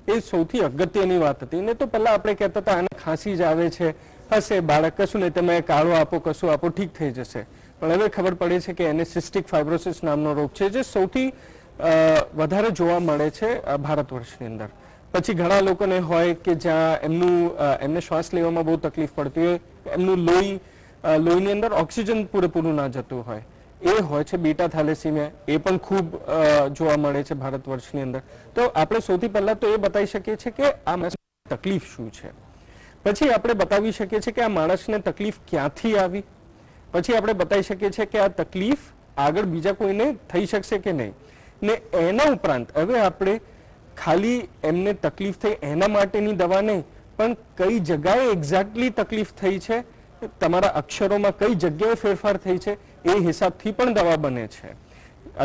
એ સૌથી અગત્યની વાત હતી. ને તો પહેલા આપણે કહેતા હતા આને ખાંસી જ આવે છે, હશે બાળક, કશું નહીં, તમે કાળો આપો, કશું આપો, ઠીક થઈ જશે. પણ હવે ખબર પડે છે કે એને સિસ્ટિક ફાઇબ્રોસિસ નામનો રોગ છે, જે સૌથી વધારે જોવા મળે છે ભારત વર્ષની અંદર. પછી ઘણા લોકોને હોય કે જ્યાં એમને શ્વાસ લેવામાં બહુ તકલીફ પડતી હોય, એમનું લોહીની અંદર ઓક્સિજન પૂરેપૂરું ના જતું હોય, એ હોય છે બીટા થેલેસીમિયા. એ પણ ખૂબ જોવા મળે છે ભારત વર્ષની અંદર. તો આપણે સૌથી પહેલા તો એ બતાવી શકીએ છીએ કે આ માણસની તકલીફ શું છે. પછી આપણે બતાવી શકીએ છીએ કે આ માણસને તકલીફ ક્યાંથી આવી. પછી આપણે બતાવી શકીએ છીએ કે આ તકલીફ આગળ બીજા કોઈને થઈ શકશે કે નહીં. ને એના ઉપરાંત હવે આપણે ખાલી એમને તકલીફ થઈ એના માટેની દવા નહીં, પણ કઈ જગ્યાએ એક્ઝેક્ટલી તકલીફ થઈ છે, તમારા અક્ષરોમાં કઈ જગ્યાએ ફેરફાર થઈ છે, એ હિસાબથી પણ દવા બને છે.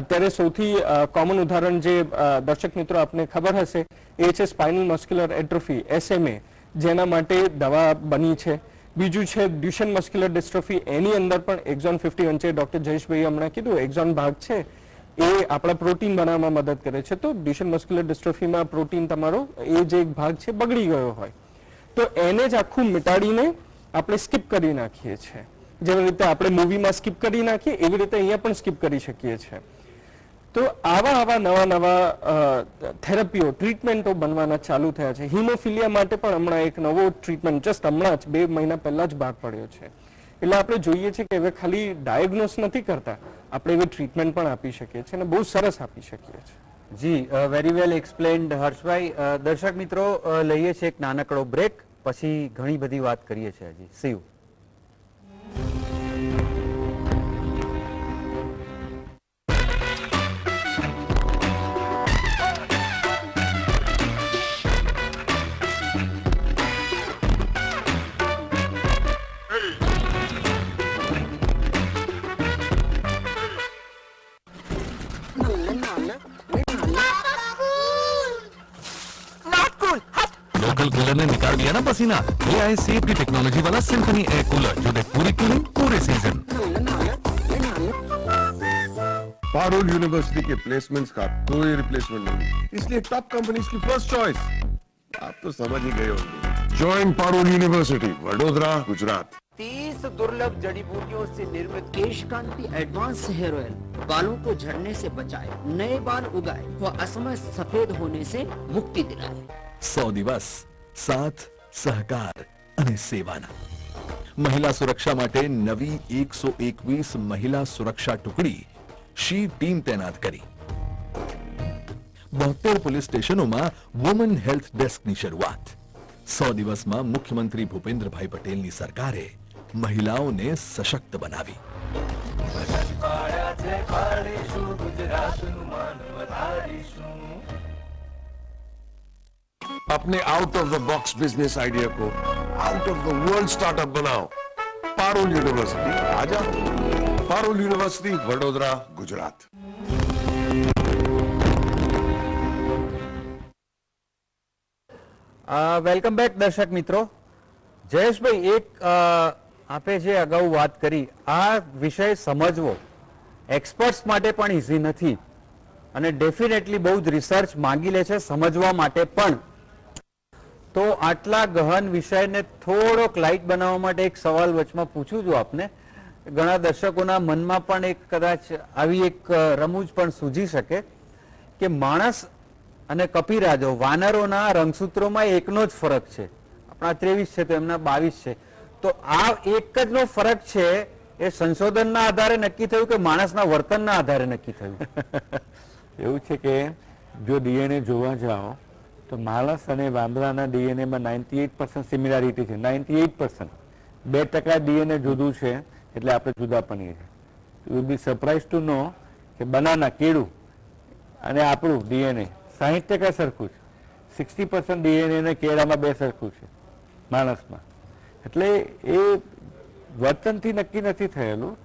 અત્યારે સૌથી કોમન ઉદાહરણ જે દર્શક મિત્રો આપને ખબર હશે એ છે સ્પાઇનલ મસ્ક્યુલર એટ્રોફી, SMA, જેના માટે દવા બની છે. બીજું છે ડ્યુશેન મસ્ક્યુલર ડિસ્ટ્રોફી, એની અંદર પણ એક્ઝોન 51 છે. ડોક્ટર જયેશભાઈ હમણાં કીધું એક્ઝોન ભાગ છે એ આપણા પ્રોટીન બનાવવામાં મદદ કરે છે. તો ડ્યુશેન મસ્ક્યુલર ડિસ્ટ્રોફીમાં પ્રોટીન તમારો એ જે એક ભાગ છે બગડી ગયો હોય તો એને જ આખું મિટાડીને આપણે સ્કીપ કરી નાખીએ છીએ. જેવી રીતે આપણે મૂવીમાં સ્કીપ કરી નાખીએ એવી રીતે અહીંયા પણ સ્કીપ કરી શકીએ છીએ. તો આવા નવા થેરપીઓ, ટ્રીટમેન્ટો બનવાના ચાલુ થયા છે. હિમોફિલિયા માટે પણ હમણાં એક નવો ટ્રીટમેન્ટ જસ્ટ હમણાં જ 2 મહિના પહેલા જ બહાર પડ્યો છે. એટલે આપણે જોઈએ છીએ કે હવે ખાલી ડાયગ્નોસ નથી કરતા, આપણે એવી ટ્રીટમેન્ટ પણ આપી શકીએ છીએ અને બહુ સરસ આપી શકીએ છીએ. જી, વેરી વેલ એક્સપ્લેન્ડ હર્ષભાઈ. દર્શક મિત્રો, લઈએ છીએ એક નાનકડો બ્રેક, પછી ઘણી બધી વાત કરીએ છીએ હજી. C you. लोकल कूलर ने निकाल दिया ना पसीना. ये आए सेफ्टी टेक्नोलॉजी वाला सिम्फनी एयर कूलर जो दे पूरी कूलिंग पूरे सीजन. पारुल यूनिवर्सिटी के प्लेसमेंट्स का कोई रिप्लेसमेंट नहीं, इसलिए टॉप कंपनीज की फर्स्ट चॉइस. आप तो समझ ही गए होंगे. Join Parul university, Vadodara, Gujarat. 30 दुर्लभ जड़ी बूटियों से निर्मित केश कांति एडवांस हेयर ऑयल बालों को झड़ने से बचाए, नए बाल उगाए व असमय सफेद होने से मुक्ति दिलाए. 100 દિવસ સાથ, સહકાર અને સેવાના. મહિલા સુરક્ષા માટે નવી 121 મહિલા સુરક્ષા ટુકડી શી ટીમ તૈનાત કરી. 72 પોલીસ સ્ટેશનોમાં વુમન હેલ્થ ડેસ્કની શરૂઆત. 100 દિવસમાં મુખ્યમંત્રી ભૂપેન્દ્રભાઈ પટેલની સરકારે મહિલાઓને સશક્ત બનાવી. अपने out of the box business idea को out of the world startup बनाओ. पारुल यूनिवर्सिटी आ जाओ. Parul university, Vadodara, Gujarat. Welcome back દર્શક મિત્રો. જયેશભાઈ, એક આપે જે અગાઉ વાત કરી, આ વિષય સમજવો એક્સપર્ટ્સ માટે પણ ઇઝી નથી અને ડેફિનેટલી બહુ જ રિસર્ચ માંગી લે છે સમજવા માટે પણ. તો આટલા ગહન વિષયને થોડોક લાઇટ બનાવવા માટે એક સવાલ વચમાં પૂછું છું આપને. ઘણા દર્શકોના મનમાં પણ એક કદાચ આવી એક રમૂજ પણ સૂજી શકે કે માણસ અને કપિરાજો, વાનરોના રંગસૂત્રોમાં એકનો જ ફરક છે. આપણા 23 છે તો એમના 22 છે. તો આ એક જ નો ફરક છે એ સંશોધનના આધારે નક્કી થયું કે માણસના વર્તનના આધારે નક્કી થયું? એવું છે કે જો ડીએનએ જોવા જાઓ તો માણસ અને વાંદરાના ડીએનએમાં 98% સિમિલારિટી છે. 98%. 2% ડીએનએ જુદું છે એટલે આપણે જુદા પડીએ છીએ. You will be surprise to know કે બનાના કેળું અને આપણું ડીએનએ 60% સરખું છે, 60% ડીએનએ ને કેળામાં બે સરખું છે માણસમાં. એટલે એ વર્તનથી નક્કી નથી થયેલું.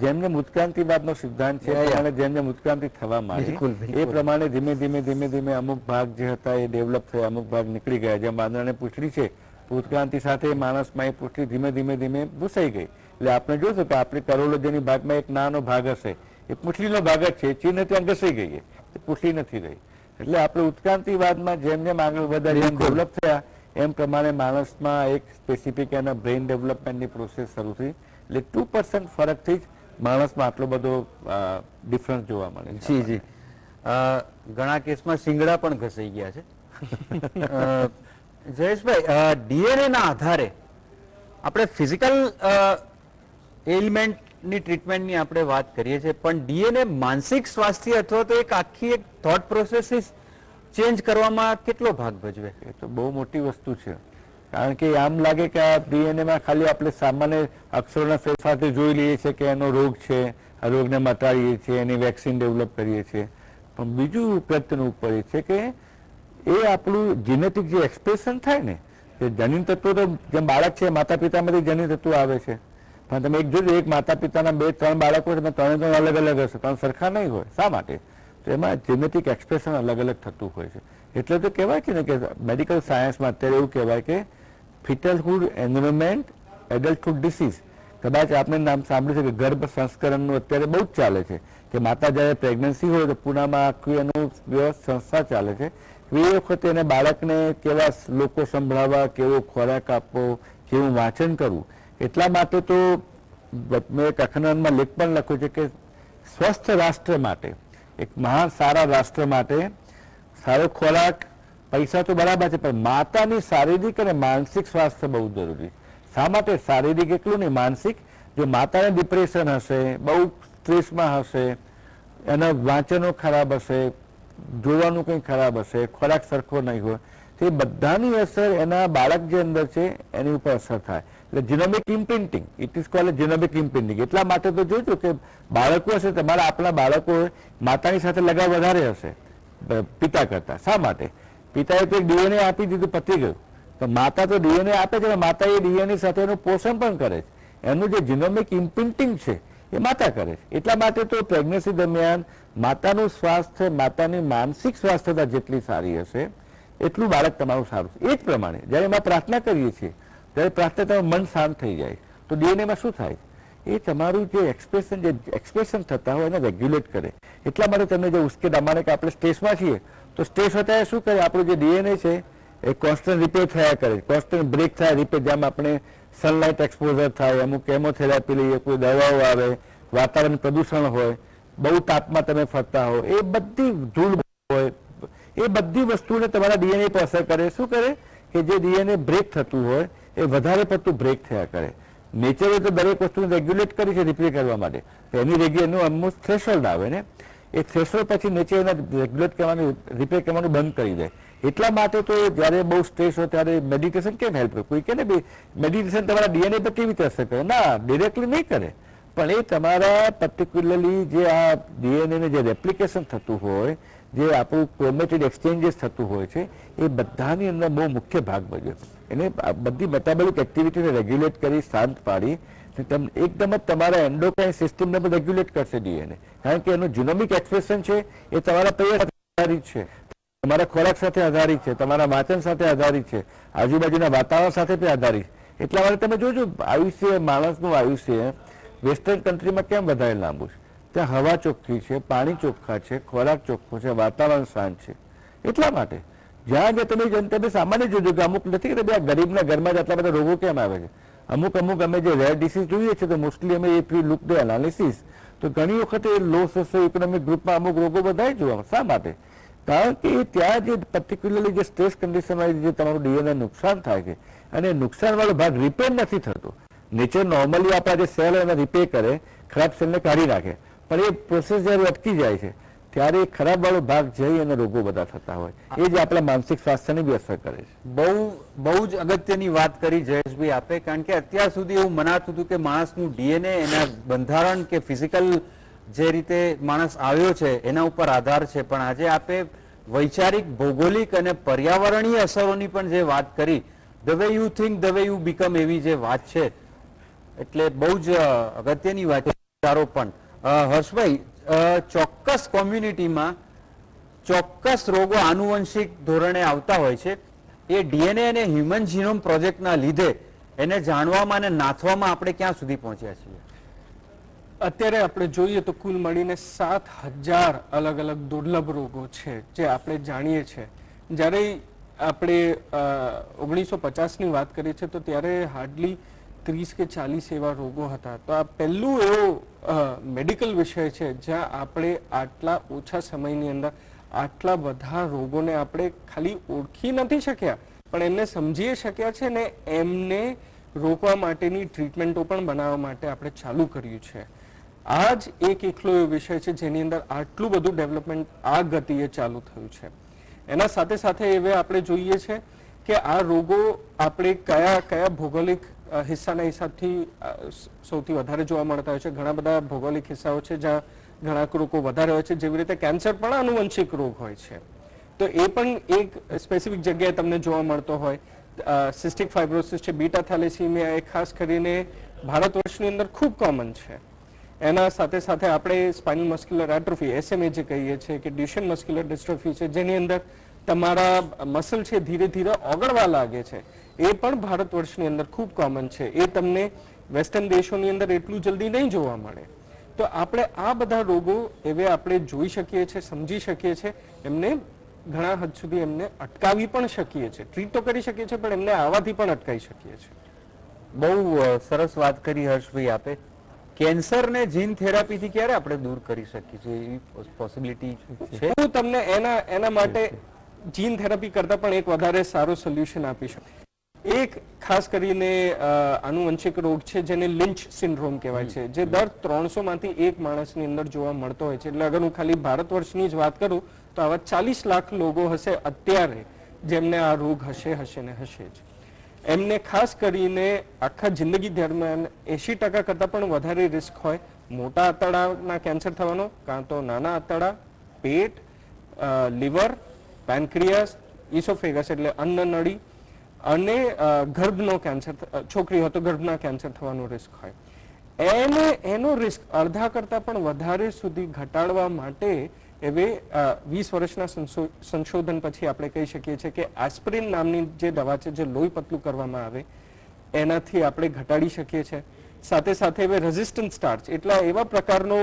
જેમને ઉત્ક્રાંતિવાદનો સિદ્ધાંત છે અને જેમને ઉત્ક્રાંતિ થવા માંડી એ પ્રમાણે ધીમે ધીમે ધીમે ધીમે અમુક ભાગ જે હતા એ ડેવલપ થયા, અમુક ભાગ નીકળી ગયા. જેમ વાંદરાને પૂંછડી છે, ઉત્ક્રાંતિ સાથે માણસમાં એ પૂંછડી ધીમે ધીમે ધીમે ભૂસાઈ ગઈ. એટલે આપણે જોશું કે આપણી કરોડરજ્જુની ભાગમાં એક નાનો ભાગ હશે, એ પૂંછડીનો ભાગ જ છે, ચીન ત્યાં ઘસાઈ ગઈ, એ પૂંછડી નથી રહી. એટલે આપણે ઉત્ક્રાંતિવાદમાં જેમ જેમ આગળ વધારે એમ ડેવલપ થયા એમ પ્રમાણે માણસમાં એક સ્પેસિફિક એના બ્રેઇન ડેવલપમેન્ટની પ્રોસેસ શરૂ થઈ. એટલે 2% ફરકથી જ માણસમાં આટલો બધો ડિફરન્સ જોવા મળે છે. જી જી, ઘણા કેસમાં શિંગડા પણ ઘસાઈ ગયા છે. જયેશભાઈ, ડીએનએ ના આધારે આપણે ફિઝિકલ એલિમેન્ટની ટ્રીટમેન્ટની આપણે વાત કરીએ છીએ, પણ ડીએનએ માનસિક સ્વાસ્થ્ય અથવા તો એક આખી એક થોટ પ્રોસેસ ચેન્જ કરવામાં કેટલો ભાગ ભજવે? એ તો બહુ મોટી વસ્તુ છે. કારણ કે આમ લાગે કે આ ડીએનએમાં ખાલી આપણે સામાન્ય અક્ષરોના ફેરફારથી જોઈ લઈએ છીએ કે એનો રોગ છે, આ રોગને મટાડીએ છીએ, એની વેક્સિન ડેવલપ કરીએ છીએ. પણ બીજું પ્રયત્ન ઉપર એ છે કે એ આપણું જીનેટિક જે એક્સપ્રેશન થાય ને, કે જનીન તત્વો તો જેમ બાળક છે માતા પિતામાંથી જનીન તત્વો આવે છે, પણ તમે એક જોજો એક માતા પિતાના 2-3 બાળકો છે, ત્રણે અલગ અલગ હશે, ત્રણ સરખા નહીં હોય. શા માટે? તો એમાં જેનેટિક એક્સપ્રેશન અલગ અલગ થતું હોય છે. એટલે તો કહેવાય છે ને કે મેડિકલ સાયન્સમાં અત્યારે એવું કહેવાય કે ફિટલહુડ એન્વાયરમેન્ટ એડલ્ટહુડ ડિસીઝ. કદાચ આપણે નામ સાંભળ્યું છે કે ગર્ભ સંસ્કરણનું અત્યારે બહુ જ ચાલે છે, કે માતા જ્યારે પ્રેગ્નન્સી હોય તો પૂનામાં આખું એનું વ્યવસ્થિત સંસ્થા ચાલે છે. એ વખતે એને બાળકને કેવા લોકો સંભળાવવા, કેવો ખોરાક આપવો, કેવું વાંચન કરવું. એટલા માટે તો મેં એક અખબારમાં લેખ પણ લખ્યો છે કે સ્વસ્થ રાષ્ટ્ર માટે, એક મહાન સારા રાષ્ટ્ર માટે સારો ખોરાક, પૈસા તો બરાબર છે, પણ માતાની શારીરિક અને માનસિક સ્વાસ્થ્ય બહુ જરૂરી. શા માટે? શારીરિક એટલું નહીં, માનસિક. જો માતાને ડિપ્રેશન હશે, બહુ સ્ટ્રેસમાં હશે, એના વાંચનો ખરાબ હશે, જોવાનું કંઈ ખરાબ હશે, ખોરાક સરખો નહીં હોય, તો એ બધાની અસર એના બાળક જે અંદર છે એની ઉપર અસર થાય. એટલે જીનોમિક ઇમ્પ્રિન્ટિંગ, ઇટ ઇઝ કોલ્ડ જીનોમિક ઇમ્પ્રિન્ટિંગ. એટલા માટે તો જોજો કે બાળકો હશે, તમારા આપણા બાળકો માતાની સાથે લગાવ વધારે હશે પિતા કરતા. શા માટે? પિતાએ તો એક ડીએનએ આપી દીધું, પતી ગયું. તો માતા તો ડીએનએ આપે છે, માતા એ ડીએનએ સાથે એનું પોષણ પણ કરે છે. એનું જે જીનોમિક ઇમ્પ્રિન્ટિંગ છે એ માતા કરે છે. એટલા માટે તો પ્રેગ્નન્સી દરમિયાન માતાનું સ્વાસ્થ્ય, માતાની માનસિક સ્વાસ્થ્યતા જેટલી સારી હશે એટલું બાળક તમારું સારું છે. એ જ પ્રમાણે જ્યારે એમાં પ્રાર્થના કરીએ છીએ, ત્યારે પ્રાર્થના તમારું મન શાંત થઈ જાય તો ડીએનએમાં શું થાય? એ તમારું જે એક્સપ્રેશન થતા હોય એને રેગ્યુલેટ કરે. એટલા માટે તમને જે ઉશ્કેર અમારે કે આપણે સ્ટ્રેસમાં છીએ તો સ્ટ્રેસ હતા શું કરે? આપણું જે ડીએનએ છે એ કોન્સ્ટન્ટ રિપેર થયા કરે, કોન્સ્ટન્ટ બ્રેક થાય, રિપેર. જેમ આપણે સનલાઇટ એક્સપોઝર થાય, અમુક કેમોથેરાપી લઈએ, કોઈ દવાઓ આવે, વાતાવરણ પ્રદૂષણ હોય, બહુ તાપમાં તમે ફરતા હો, એ બધી ધૂળ હોય, એ બધી વસ્તુને તમારા ડીએનએ પર અસર કરે. શું કરે? કે જે ડીએનએ બ્રેક થતું હોય એ વધારે પડતું બ્રેક થયા કરે. નેચરે તો દરેક વસ્તુને રેગ્યુલેટ કરી છે રિપેર કરવા માટે, એનું અમુક થ્રેશોલ્ડ આવે ને, એ થ્રેશોલ્ડ પછી નેચર એને રેગ્યુલેટ કરવાનું, રિપેર કરવાનું બંધ કરી દે. એટલા માટે તો જ્યારે બહુ સ્ટ્રેસ હોય ત્યારે મેડિટેશન કેમ હેલ્પ કરે? કોઈ કે ને મેડિટેશન તમારા ડીએનએ પર કેવી રીતે અસર કરે? ના, ડિરેક્ટલી નહીં કરે, પણ એ તમારા પર્ટિક્યુલરલી જે આ ડીએનએ જે રેપ્લિકેશન થતું હોય, જે આપણું ક્રોમેટિડ એક્સચેન્જીસ થતું હોય છે, એ બધાની અંદર બહુ મુખ્ય ભાગ ભજવે. એને બધી મેટાબોલિક એક્ટિવિટીને રેગ્યુલેટ કરી, શાંત પાડી, એકદમ જ તમારા એન્ડોક્રાઇન સિસ્ટમને પણ રેગ્યુલેટ કરશે ડીએનએ. કારણ કે એનું જીનોમિક એક્સપ્રેશન છે એ તમારા પૈયા આધારિત છે, તમારા ખોરાક સાથે આધારિત છે, તમારા વાંચન સાથે આધારિત છે, આજુબાજુના વાતાવરણ સાથે પણ આધારિત. એટલા માટે તમે જોજો આયુષ્ય, માણસનું આયુષ્ય વેસ્ટર્ન કન્ટ્રીમાં કેમ વધારે લાંબુ છે? ત્યાં હવા ચોખ્ખી છે, પાણી ચોખ્ખા છે, ખોરાક ચોખ્ખો છે, વાતાવરણ શાંત છે. એટલા માટે જ્યાં તમે સામાન્ય જોજો કે અમુક નથી કે ગરીબના ઘરમાં જ આટલા બધા રોગો કેમ આવે છે? અમુક અમે જે રેર ડિસીઝ જોઈએ છીએ તો મોસ્ટલી અમે if you look the analysis તો ઘણી વખતે લો સોશિયો ઇકોનોમિક ગ્રુપમાં અમુક રોગો બધા જોવા. શા માટે? કારણ કે ત્યાં જે પર્ટિક્યુલરલી જે સ્ટ્રેસ કન્ડિશનમાં જે તમારું ડીએનએ નુકસાન થાય છે અને નુકસાનવાળો ભાગ રિપેર નથી થતો. નેચર નોર્મલી આપણા જે સેલ એને રિપેર કરે, ખરાબ સેલને કાઢી નાખે, પણ એ પ્રોસેસ જ્યારે અટકી જાય છે ત્યારે ખરાબ વાળો ભાગ જઈ અને રોગો બધા થતા હોય. એ જ આપણા માનસિક સ્વાસ્થ્યને બી અસર કરે છે. બહુ જ અગત્યની વાત કરી જયેશભાઈ આપે, કારણ કે અત્યાર સુધી એવું મનાતું હતું કે માણસનું ડીએનએ એના બંધારણ કે ફિઝિકલ જે રીતે માણસ આવ્યો છે એના ઉપર આધાર છે, પણ આજે આપે વૈચારિક, ભૌગોલિક અને પર્યાવરણીય અસરોની પણ જે વાત કરી, the way you think the way you become, એવી જે વાત છે, એટલે બહુ જ અગત્યની વાત છે. પણ હર્ષભાઈ, ચોક્કસ કોમ્યુનિટીમાં ચોક્કસ રોગો આનુવંશિક ધોરણે આવતા હોય છે. એ ડીએનએ અને હ્યુમન જીનોમ પ્રોજેક્ટના લીધે એને જાણવામાં અને નાથવામાં આપણે ક્યાં સુધી પહોંચ્યા છીએ? અત્યારે આપણે જોઈએ તો કુલ મળીને 7,000 અલગ અલગ દુર્લભ રોગો છે જે આપણે જાણીએ છીએ. જ્યારે આપણે 1950ની વાત કરી છે તો ત્યારે હાર્ડલી 30 કે 40 એવા રોગો હતા. તો આ પહેલું એવો મેડિકલ વિષય છે જ્યાં આપણે આટલા ઓછા સમયની અંદર આટલા બધા રોગોને આપણે ખાલી ઓળખી નથી શક્યા, પણ એમને સમજી શક્યા છે ને એમને રોકવા માટેની ટ્રીટમેન્ટો પણ બનાવવા માટે આપણે ચાલુ કર્યું છે. આ જ એક એકલો એવો વિષય છે જેની અંદર આટલું બધું ડેવલપમેન્ટ આ ગતિએ ચાલુ થયું છે. એના સાથે સાથે હવે આપણે જોઈએ છે કે આ રોગો આપણે કયા કયા ભૌગોલિક હિસ્સાના હિસાબથી સૌથી વધારે જોવા મળતા હોય છે. ઘણા બધા ભૌગોલિક હિસ્સાઓ છે જ્યાં ઘણા રોગો વધારે હોય છે, જેવી રીતે કેન્સર પણ આનુવંશિક રોગ હોય છે, તો એ પણ એક સ્પેસિફિક જગ્યાએ તમને જોવા મળતો હોય. સિસ્ટિક ફાઇબ્રોસિસ છે, બીટા થેલેસીમિયા, એ ખાસ કરીને ભારત વર્ષની અંદર ખૂબ કોમન છે. એના સાથે સાથે આપણે સ્પાઇનલ મસ્ક્યુલર એટ્રોફી, SMA જે કહીએ છીએ, કે ડ્યુશેન મસ્ક્યુલર ડિસ્ટ્રોફી છે, જેની અંદર તમારા મસલ છે ધીરે ધીરે ઓગળવા લાગે છે, એ પણ ભારત વર્ષની અંદર ખૂબ કોમન છે. એ તમને વેસ્ટર્ન દેશોની અંદર એટલું જલ્દી નહીં જોવા મળે. તો આપણે આ બધા રોગો એવે આપણે જોઈ શકીએ છીએ, સમજી શકીએ છીએ, એમને ઘણા હદ સુધી એમને અટકાવી પણ શકીએ છીએ. ટ્રીટ તો કરી શકીએ છીએ, પણ એમને આવવાથી પણ અટકાવી શકીએ છીએ. બહુ સરસ વાત કરી હર્ષભાઈ આપે. કેન્સરને જીન થેરાપીથી ક્યારે આપણે દૂર કરી શકીએ છીએ, એવી પોસિબિલિટી છે? હું તમને એના માટે જીન થેરાપી કરતા પણ એક વધારે સારો સોલ્યુશન આપી શકું. એક ખાસ કરીને આનુવંશિક રોગ છે જેને લિંચ સિન્ડ્રોમ કહેવાય છે, જે દર 300 માંથી એક માણસની અંદર જોવા મળતો હોય છે. એટલે અગર હું ખાલી ભારત વર્ષની જ વાત કરું તો આવા 40 લાખ લોકો હશે અત્યારે જેમને આ રોગ હશે ને હશે જ. એમને ખાસ કરીને આખા જિંદગી દરમિયાન 80% કરતાં પણ વધારે રિસ્ક હોય મોટા આંતરડાના કેન્સર થવાનો, કાં તો નાના આંતરડા, પેટ, લીવર, પેનક્રિયાસ, ઇસોફેગસ એટલે અન્ન નળી, અને ગર્ભનો કેન્સર, છોકરી હોય તો ગર્ભના કેન્સર થવાનો રિસ્ક હોય. એનો રિસ્ક અડધા કરતાં પણ વધારે સુધી ઘટાડવા માટે હવે 20 વર્ષના સંશોધન પછી આપણે કહી શકીએ છીએ કે એસ્પિરિન નામની જે દવા છે, જે લોહી પતલું કરવામાં આવે, એનાથી આપણે ઘટાડી શકીએ છીએ. સાથે સાથે હવે રેઝિસ્ટન્ટ સ્ટાર્ચ એટલા એવા પ્રકારનો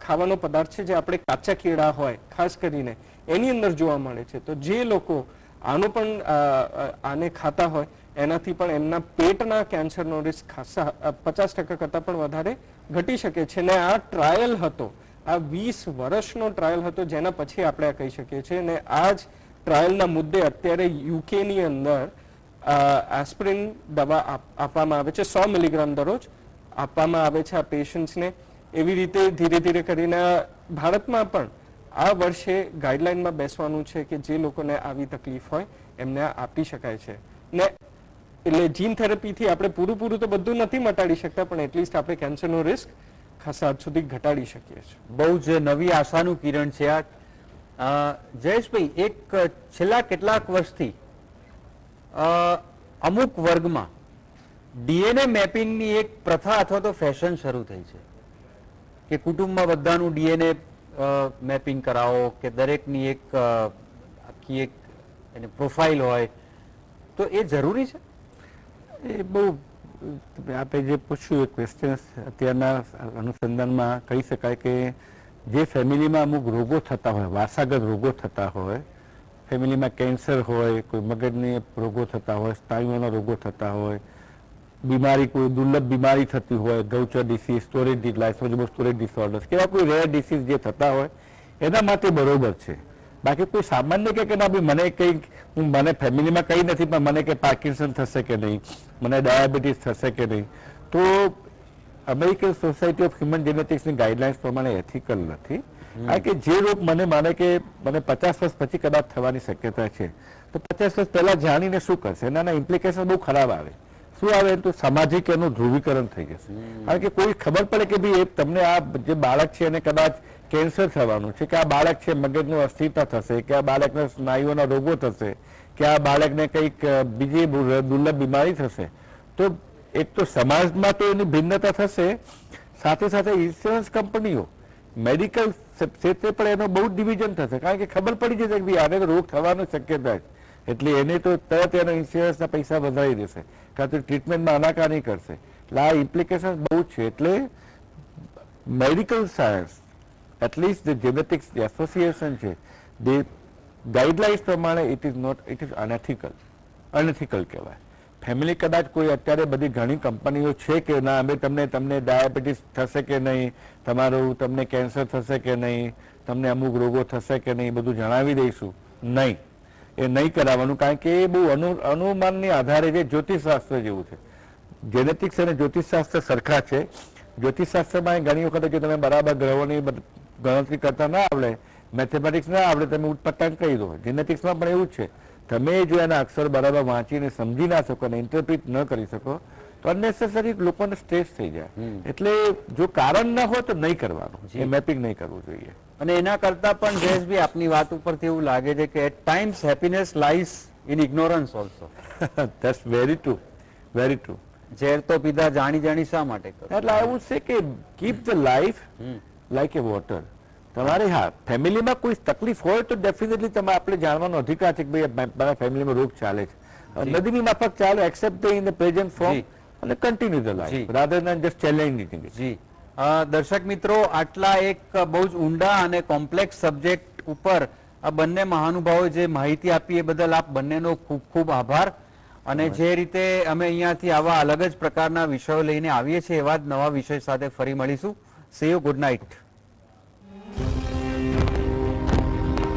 ખાવાનો પદાર્થ છે જે આપણે કાચા કેળા હોય ખાસ કરીને એની અંદર જોવા મળે છે. તો જે લોકો આનો પણ આને ખાતા હોય એનાથી પણ એમના પેટના કેન્સરનો રિસ્ક ખાસા 50% કરતાં પણ વધારે ઘટી શકે છે. ને આ ટ્રાયલ હતો, આ 20 વર્ષનો ટ્રાયલ હતો, જેના પછી આપણે આ કહી શકીએ છીએ. અને આ જ ટ્રાયલના મુદ્દે અત્યારે યુકેની અંદર એસ્પિરિન દવા આપવામાં આવે છે, 100 મિલીગ્રામ દરરોજ આપવામાં આવે છે આ પેશન્ટ્સને. એવી રીતે ધીરે ધીરે કરીને ભારતમાં પણ આ વર્ષે ગાઈડલાઈનમાં બેસવાનું છે કે જે લોકોને આવી તકલીફ હોય એમને આપી શકાય છે. ને એટલે જીન થેરાપીથી આપણે પૂરું તો બધું નથી મટાડી શકતા, પણ એટલીસ્ટ આપણે કેન્સરનો રિસ્ક ખાસા હદ સુધી ઘટાડી શકીએ છીએ. બહુ જ નવી આશાનું કિરણ છે આ. જયેશભાઈ, એક છેલ્લા કેટલાક વર્ષથી અમુક વર્ગમાં ડીએનએ મેપિંગની એક પ્રથા અથવા તો ફેશન શરૂ થઈ છે કે કુટુંબમાં બધાનું ડીએનએ મેપિંગ કરાવો, કે દરેકની એક આખી એક એની પ્રોફાઇલ હોય, તો એ જરૂરી છે? એ બહુ આપણે જે પૂછ્યું એ ક્વેશ્ચન અત્યારના અનુસંધાનમાં કહી શકાય કે જે ફેમિલીમાં અમુક રોગો થતા હોય, વારસાગત રોગો થતા હોય, ફેમિલીમાં કેન્સર હોય, કોઈ મગજની રોગો થતા હોય, સ્નાયુઓના રોગો થતા હોય, બીમારી કોઈ દુર્લભ બીમારી થતી હોય, ગૌચર ડિસીઝ, સ્ટોરેજ લાઇસોસોમલ સ્ટોરેજ ડિસઓર્ડર્સ, કેવા કોઈ રેર ડિસીઝ જે થતા હોય એના માટે બરોબર છે. બાકી કોઈ સામાન્ય કે ના ભાઈ મને કંઈક મને ફેમિલીમાં કંઈ નથી પણ મને કે પાર્કિન્સન થશે કે નહીં, મને ડાયાબિટીસ થશે કે નહીં, તો અમેરિકન સોસાયટી ઓફ હ્યુમન જેનેટિક્સની ગાઈડલાઇન્સ પ્રમાણે એથિકલ નથી. કારણ કે જે રોગ મને માને કે મને 50 વર્ષ પછી કદાચ થવાની શક્યતા છે, તો 50 વર્ષ પહેલા જાણીને શું કરશે, એના ઇમ્પ્લિકેશન બહુ ખરાબ આવે. શું આવે તો સામાજિક એનું ધ્રુવીકરણ થઈ જશે. કારણ કે કોઈ ખબર પડે કે ભાઈ તમને આ જે બાળક છે એને કદાચ કેન્સર થવાનું છે, કે આ બાળક છે મગજનું અસ્થિરતા થશે, કે આ બાળકને સ્નાયુઓના રોગો થશે, કે આ બાળકને કંઈક બીજી દુર્લભ બીમારી થશે, તો એક તો સમાજમાં તો એની ભિન્નતા થશે, સાથે સાથે ઇન્સ્યોરન્સ કંપનીઓ મેડિકલ ક્ષેત્રે પણ એનો બહુ ડિવિઝન થશે. કારણ કે ખબર પડી જશે કે ભાઈ આને રોગ થવાની શક્યતા છે, એટલે એને તો તરત એનો ઇન્સ્યોરન્સના પૈસા વધારી દેશે, કાં તો ટ્રીટમેન્ટમાં આનાકાની કરશે. એટલે આ ઇમ્પ્લિકેશન બહુ છે. એટલે મેડિકલ સાયન્સ એટલીસ્ટ જે જેનેટિક્સ એસોસિએશન છે, તે ગાઈડલાઇન્સ પ્રમાણે ઇટ ઇઝ અનએથિકલ કહેવાય. ફેમિલી કદાચ કોઈ અત્યારે બધી ઘણી કંપનીઓ છે કે ના અમે તમને ડાયાબિટીસ થશે કે નહીં, તમને કેન્સર થશે કે નહીં, તમને અમુક રોગો થશે કે નહીં, બધું જણાવી દઈશું. નહીં, એ નહીં કરાવવાનું. કારણ કે એ બહુ અનુમાનની આધારે જે જ્યોતિષશાસ્ત્ર જેવું છે. જેનેટિક્સ અને જ્યોતિષશાસ્ત્ર સરખા છે. જ્યોતિષશાસ્ત્રમાં ઘણી વખત જો તમે બરાબર ગ્રહોની ગણતરી કરતા ના આવડે, મેથેમેટિક્સ ના આવડે, તમે ઉટપટાંગ કહી દો. જેનેટિક્સમાં પણ એવું જ છે. તમે જો એના અક્ષર બરાબર વાંચીને સમજી ના શકો અને ઇન્ટરપ્રિટ ન કરી શકો તો અનનેસેસરી લોકોને સ્ટ્રેસ થઈ જાય. એટલે જો કારણ ન હોય તો નહીં કરવાનું, એ મેપિંગ નહીં કરવું જોઈએ. અને એના કરતા પણ જયેશભાઈ આપની વાત ઉપરથી એવું લાગે છે કે at times happiness lies in ignorance also. That's very true, very true. ઝેર તો પીધા જાણી જાણી શા માટે કરો? એટલે એવું છે કે keep the life like A water. તમારે હા ફેમિલીમાં કોઈ તકલીફ હોય તો ડેફિનેટલી તમે આપણે જાણવાનો અધિકાર છે કે ભાઈ મારા ફેમિલીમાં રોગ ચાલે છે. નદીની માફક ચાલો, accept in the present form અને continue the life rather than just challenging it. જી દર્શક મિત્રો, આટલા એક બહુ જ ઊંડા અને કોમ્પ્લેક્સ સબ્જેક્ટ ઉપર આ બંને મહાનુભાવો જે માહિતી આપી એ બદલ આપ બંનેનો ખૂબ ખૂબ આભાર. અને જે રીતે અમે અહીંયાથી આવા અલગ જ પ્રકારના વિષયો લઈને આવીએ છીએ, એવા જ નવા વિષય સાથે ફરી મળીશું. C you, good night.